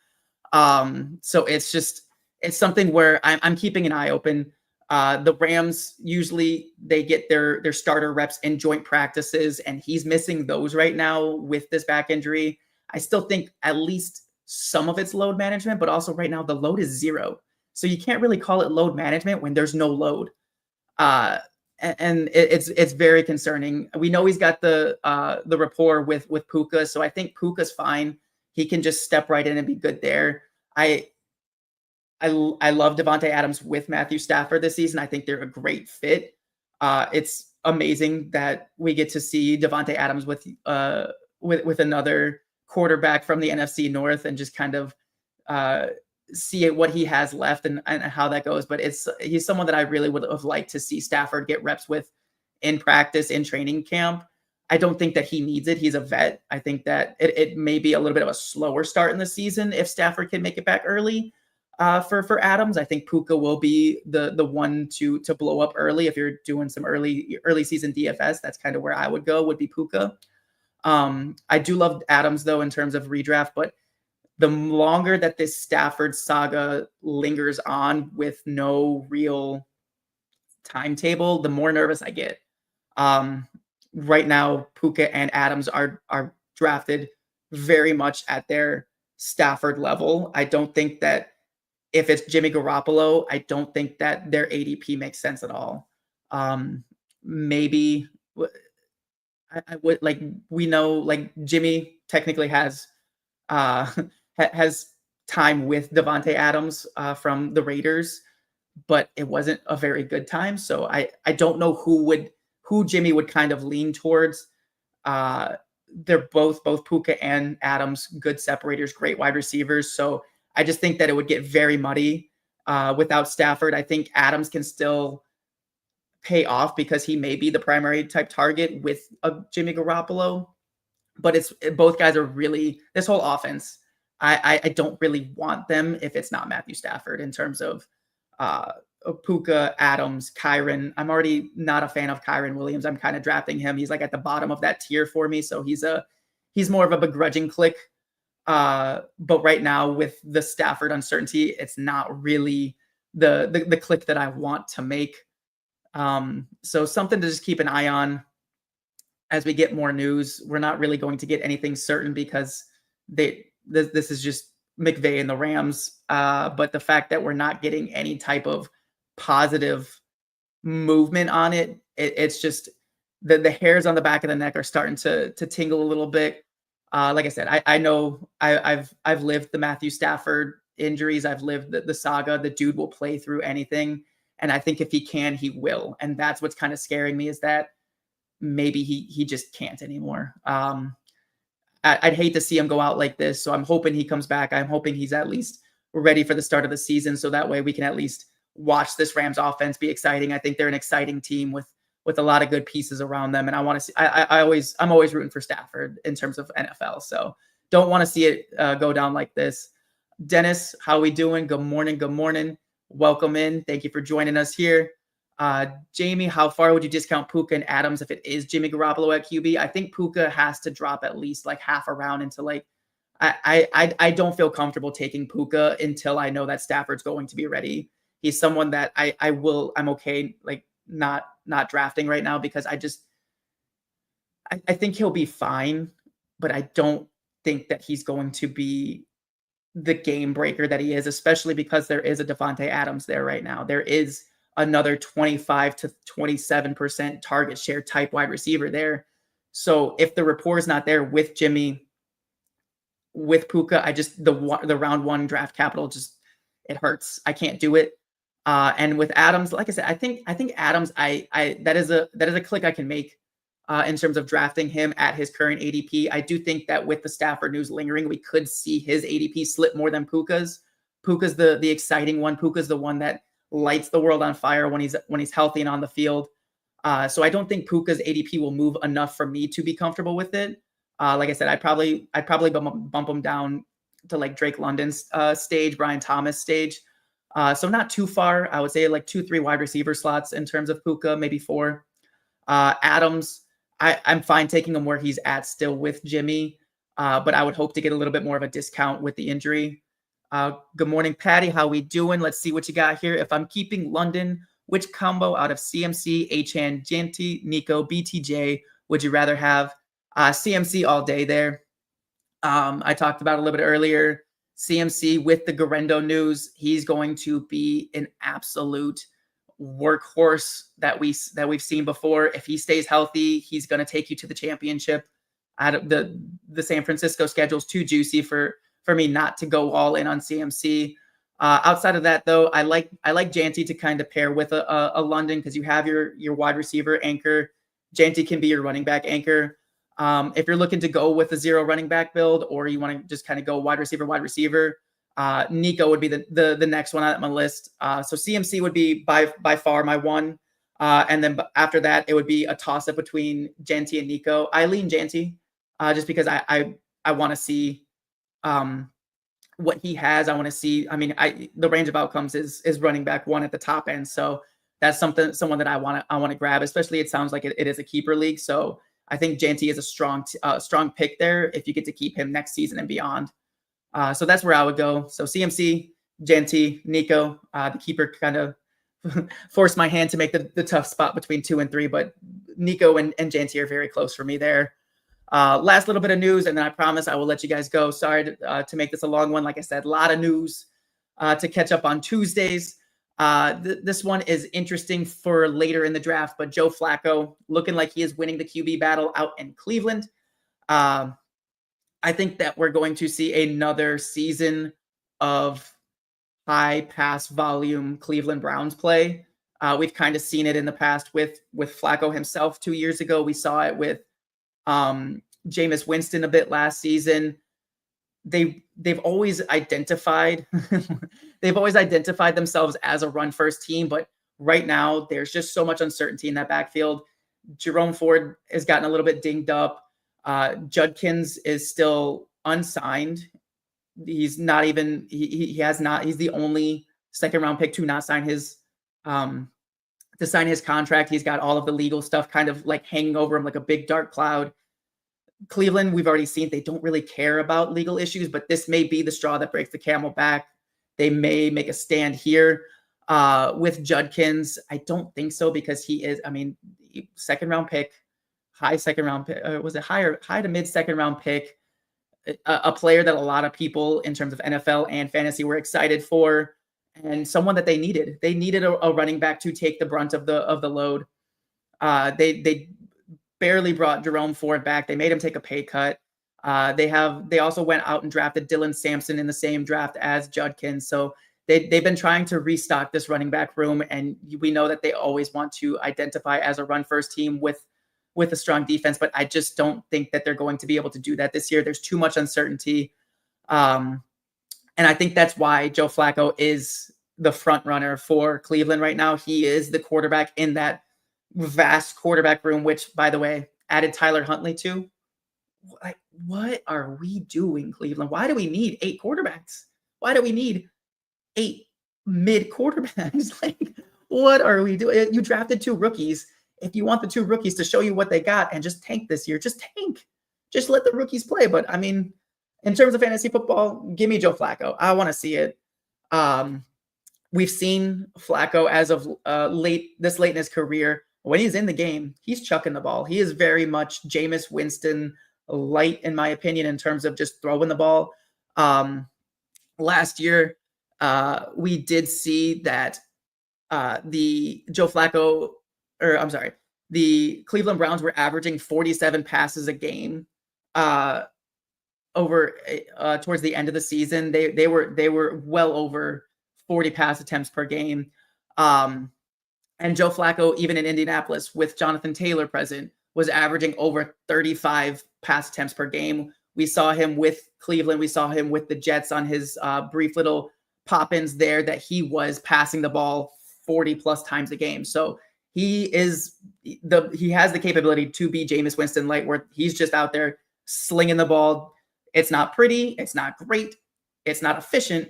So it's something where I'm keeping an eye open. The Rams, usually they get their starter reps in joint practices, and he's missing those right now with this back injury. I still think at least some of it's load management, but also right now the load is 0. So you can't really call it load management when there's no load. And it's very concerning. We know he's got the rapport with Puka, so I think Puka's fine. He can just step right in and be good there. I love Devontae Adams with Matthew Stafford this season. I think they're a great fit. It's amazing that we get to see Devontae Adams with another quarterback from the NFC North, and just kind of see what he has left and how that goes. But he's someone that I really would have liked to see Stafford get reps with in practice, in training camp. I don't think that he needs it. He's a vet. I think that it may be a little bit of a slower start in the season if Stafford can make it back early. For Adams, I think Puka will be the one to blow up early. If you're doing some early season DFS, that's kind of where I would go, would be Puka. I do love Adams though in terms of redraft, but the longer that this Stafford saga lingers on with no real timetable, the more nervous I get. Right now, Puka and Adams are drafted very much at their Stafford level. I don't think that if it's Jimmy Garoppolo, I don't think that their ADP makes sense at all. Maybe I would like, we know like Jimmy technically has uh has time with Devontae Adams from the Raiders, but it wasn't a very good time. So I don't know who Jimmy would kind of lean towards. Uh, they're both Puka and Adams, good separators, great wide receivers. So I just think that it would get very muddy without Stafford. I think Adams can still pay off because he may be the primary type target with a Jimmy Garoppolo. But it's both guys are really, this whole offense. I don't really want them if it's not Matthew Stafford in terms of uh, Puka, Adams, Kyron. I'm already not a fan of Kyron Williams. I'm kind of drafting him. He's like at the bottom of that tier for me. So he's more of a begrudging click. But right now with the Stafford uncertainty, it's not really the click that I want to make. So something to just keep an eye on as we get more news. We're not really going to get anything certain because this is just McVay and the Rams. But the fact that we're not getting any type of positive movement on it, it's just the hairs on the back of the neck are starting to tingle a little bit. Like I said, I know I've lived the Matthew Stafford injuries. I've lived the saga. The dude will play through anything. And I think if he can, he will. And that's what's kind of scaring me, is that maybe he just can't anymore. I'd hate to see him go out like this. So I'm hoping he comes back. I'm hoping he's at least ready for the start of the season. So that way we can at least watch this Rams offense be exciting. I think they're an exciting team with a lot of good pieces around them. And I want to see, I'm always rooting for Stafford in terms of NFL. So don't want to see it go down like this. Dennis, how we doing? Good morning. Good morning. Welcome in. Thank you for joining us here. Jamie, how far would you discount Puka and Adams if it is Jimmy Garoppolo at QB? I think Puka has to drop at least like half a round into like, I don't feel comfortable taking Puka until I know that Stafford's going to be ready. He's someone that I'm okay like not drafting right now because I think he'll be fine, but I don't think that he's going to be the game breaker that he is, especially because there is a Devontae Adams there right now. There is another 25 to 27% target share type wide receiver there. So if the rapport is not there with Jimmy, with Puka, the round one draft capital it hurts. I can't do it. And with Adams, like I said, I think Adams, that is a click I can make in terms of drafting him at his current ADP. I do think that with the Stafford news lingering, we could see his ADP slip more than Puka's. Puka's the exciting one. Puka's the one that lights the world on fire when he's healthy and on the field. So I don't think Puka's ADP will move enough for me to be comfortable with it. Like I said, I'd probably bump him down to like Drake London's stage, Brian Thomas stage. So not too far. I would say like 2-3 wide receiver slots in terms of Puka, maybe 4. Adams, I'm fine taking him where he's at still with Jimmy, but I would hope to get a little bit more of a discount with the injury. Good morning, Patty. How we doing? Let's see what you got here. If I'm keeping London, which combo out of CMC, Achane, Janty, Nico, BTJ would you rather have? CMC all day there. I talked about a little bit earlier. CMC with the Garendo news, he's going to be an absolute workhorse that we've seen before. If he stays healthy, he's going to take you to the championship. The San Francisco schedule's too juicy for me not to go all in on CMC. Outside of that, though, I like Janty to kind of pair with a London because you have your wide receiver anchor. Janty can be your running back anchor. If you're looking to go with a 0 running back build, or you want to just kind of go wide receiver, Nico would be the next one on my list. So CMC would be by far my one. And then after that, it would be a toss up between Janty and Nico. I lean Janty just because I want to see what he has. I want to see, the range of outcomes is running back 1 at the top end. So that's someone that I want to grab, especially it sounds like it is a keeper league. So I think Janty is a strong pick there if you get to keep him next season and beyond. So that's where I would go. So CMC, Janty, Nico, the keeper kind of forced my hand to make the tough spot between 2 and 3, but Nico and Janty are very close for me there. Last little bit of news, and then I promise I will let you guys go. Sorry to make this a long one. Like I said, a lot of news to catch up on Tuesdays. This one is interesting for later in the draft, but Joe Flacco looking like he is winning the QB battle out in Cleveland. I think that we're going to see another season of high pass volume Cleveland Browns play. We've kind of seen it in the past with Flacco himself 2 years ago. We saw it with Jameis Winston a bit last season. They've always identified themselves as a run first team, but right now there's just so much uncertainty in that backfield. Jerome Ford has gotten a little bit dinged up. Judkins is still unsigned. He's not even he's the only second round pick to not sign his contract. He's got all of the legal stuff kind of like hanging over him like a big dark cloud. Cleveland, we've already seen they don't really care about legal issues, but this may be the straw that breaks the camel back. They may make a stand here with Judkins. I don't think so because he is, second round pick, high second round pick, was it high to mid second round pick, a player that a lot of people in terms of NFL and fantasy were excited for, and someone that they needed. They needed a running back to take the brunt of the load. They barely brought Jerome Ford back. They made him take a pay cut. They also went out and drafted Dylan Sampson in the same draft as Judkins. So they've been trying to restock this running back room, and we know that they always want to identify as a run first team with a strong defense, but I just don't think that they're going to be able to do that this year. There's too much uncertainty. And I think that's why Joe Flacco is the front runner for Cleveland right now. He is the quarterback in that vast quarterback room, which, by the way, added Tyler Huntley to. Like, what are we doing, Cleveland? Why do we need 8 quarterbacks? Why do we need 8 mid quarterbacks? Like, what are we doing? You drafted 2 rookies. If you want the 2 rookies to show you what they got and just tank this year, just tank. Just let the rookies play. But in terms of fantasy football, give me Joe Flacco. I want to see it. We've seen Flacco as of late in his career. When he's in the game, he's chucking the ball. He is very much Jameis Winston light, in my opinion, in terms of just throwing the ball. Last year, we did see that the Cleveland Browns were averaging 47 passes a game over towards the end of the season. They were well over 40 pass attempts per game. And Joe Flacco, even in Indianapolis with Jonathan Taylor present, was averaging over 35 pass attempts per game. We saw him with Cleveland. We saw him with the Jets on his brief little pop-ins there that he was passing the ball 40 plus times a game. So he has the capability to be Jameis Winston light, where he's just out there slinging the ball. It's not pretty. It's not great. It's not efficient,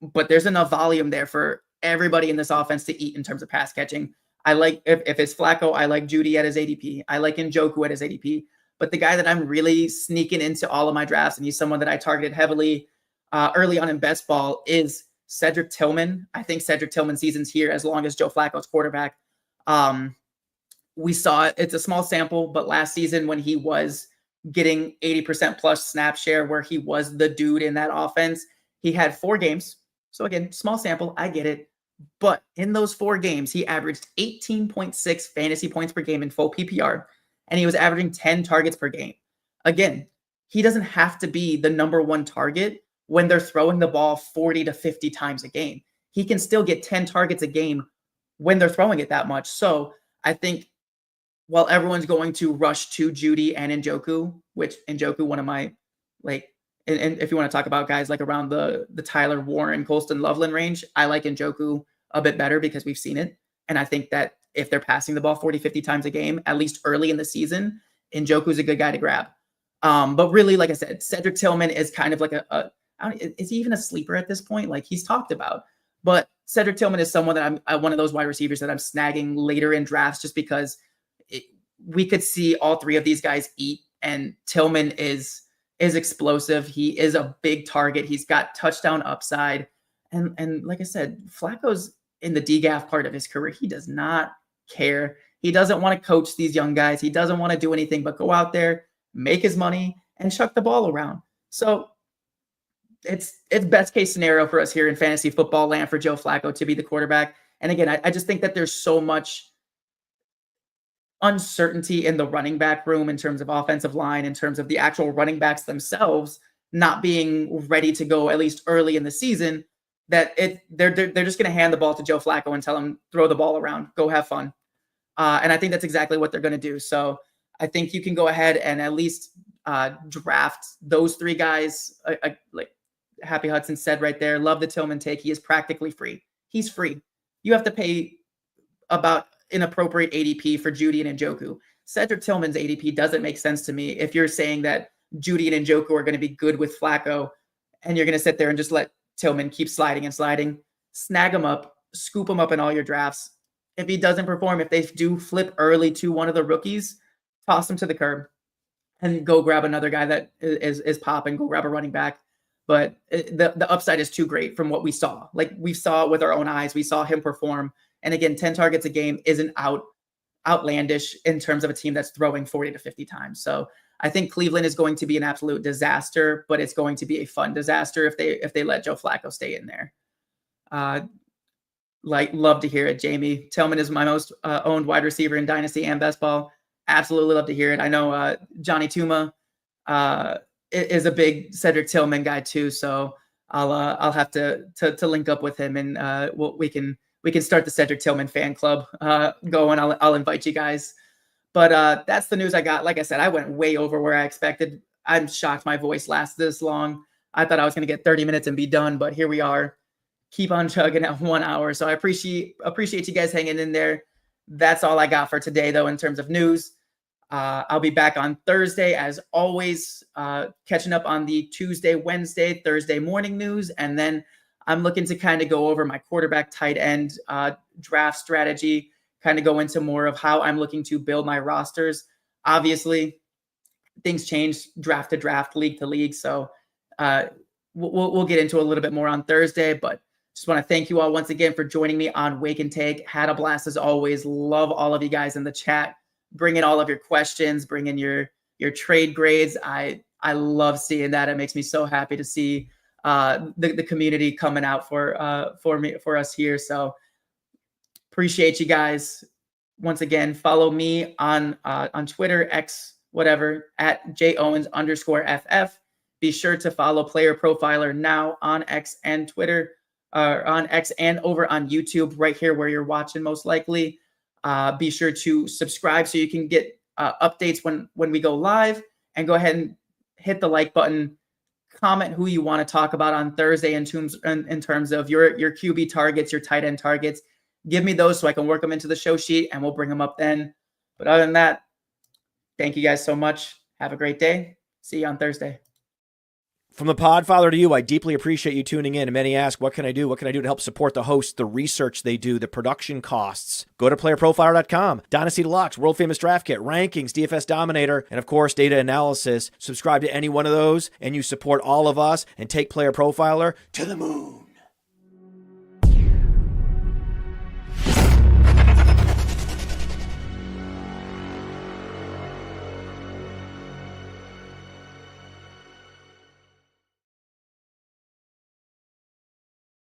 but there's enough volume there for everybody in this offense to eat in terms of pass catching. I like, if it's Flacco, I like Judy at his ADP. I like Njoku at his ADP. But the guy that I'm really sneaking into all of my drafts, and he's someone that I targeted heavily early on in best ball, is Cedric Tillman. I think Cedric Tillman season's here as long as Joe Flacco's quarterback. We saw it's a small sample, but last season when he was getting 80% plus snap share, where he was the dude in that offense, he had 4 games. So again, small sample, I get it. But in those 4 games, he averaged 18.6 fantasy points per game in full PPR, and he was averaging 10 targets per game. Again, he doesn't have to be the number 1 target when they're throwing the ball 40 to 50 times a game. He can still get 10 targets a game when they're throwing it that much. So I think while everyone's going to rush to Judy and Njoku, which Njoku, one of my, like, and if you want to talk about guys like around the Tyler Warren, Colston Loveland range, I like Njoku a bit better because we've seen it. And I think that if they're passing the ball 40, 50 times a game, at least early in the season, Njoku's a good guy to grab. But really, like I said, Cedric Tillman is kind of like is he even a sleeper at this point? Like, he's talked about. But Cedric Tillman is someone that I'm one of those wide receivers that I'm snagging later in drafts just because we could see all 3 of these guys eat, and Tillman is explosive. He is a big target. He's got touchdown upside. And like I said, Flacco's in the DGAF part of his career. He does not care. He doesn't want to coach these young guys. He doesn't want to do anything but go out there, make his money, and chuck the ball around. So it's best case scenario for us here in fantasy football land for Joe Flacco to be the quarterback. And again, I just think that there's so much uncertainty in the running back room in terms of offensive line, in terms of the actual running backs themselves not being ready to go at least early in the season, that they're just going to hand the ball to Joe Flacco and tell him, throw the ball around, go have fun. And I think that's exactly what they're going to do. So I think you can go ahead and at least draft those three guys. Like Happy Hudson said right there, love the Tillman take. He is practically free. He's free. You have to pay about inappropriate ADP for Judy and Njoku. Cedric Tillman's ADP doesn't make sense to me if you're saying that Judy and Njoku are going to be good with Flacco and you're going to sit there and just let Tillman keep sliding and sliding. Snag him up, scoop him up in all your drafts. If he doesn't perform, if they do flip early to one of the rookies, toss him to the curb and go grab another guy that is popping, go grab a running back. But the upside is too great from what we saw. Like we saw it with our own eyes. We saw him perform. And again, 10 targets a game isn't outlandish in terms of a team that's throwing 40 to 50 times. So I think Cleveland is going to be an absolute disaster, but it's going to be a fun disaster if they let Joe Flacco stay in there. Love to hear it, Jamie. Tillman is my most owned wide receiver in Dynasty and Best Ball. Absolutely love to hear it. I know Johnny Tuma is a big Cedric Tillman guy too, so I'll have to link up with him and we can start the Cedric Tillman fan club going. I'll invite you guys. But that's the news I got. Like I said, I went way over where I expected. I'm shocked my voice lasted this long. I thought I was going to get 30 minutes and be done, but here we are. Keep on chugging at 1 hour. So I appreciate you guys hanging in there. That's all I got for today, though, in terms of news. I'll be back on Thursday, as always, catching up on the Tuesday, Wednesday, Thursday morning news. And then I'm looking to kind of go over my quarterback tight end draft strategy, kind of go into more of how I'm looking to build my rosters. Obviously, things change draft to draft, league to league. So we'll get into a little bit more on Thursday, but just want to thank you all once again for joining me on Wake and Take. Had a blast as always. Love all of you guys in the chat. Bring in all of your questions. Bring in your trade grades. I love seeing that. It makes me so happy to see the community coming out for us here. So appreciate you guys. Once again, follow me on Twitter, X, whatever, at @JOwens_FF. Be sure to follow Player Profiler now on X and Twitter, on X and over on YouTube, right here where you're watching most likely. Be sure to subscribe so you can get updates when we go live, and go ahead and hit the like button. Comment who you want to talk about on Thursday in terms of your QB targets, your tight end targets. Give me those so I can work them into the show sheet, and we'll bring them up then. But other than that, thank you guys so much. Have a great day. See you on Thursday. From the Podfather to you, I deeply appreciate you tuning in. And many ask, what can I do? What can I do to help support the hosts, the research they do, the production costs? Go to playerprofiler.com, Dynasty Deluxe, World Famous Draft Kit, Rankings, DFS Dominator, and of course, data analysis. Subscribe to any one of those, and you support all of us and take Player Profiler to the moon.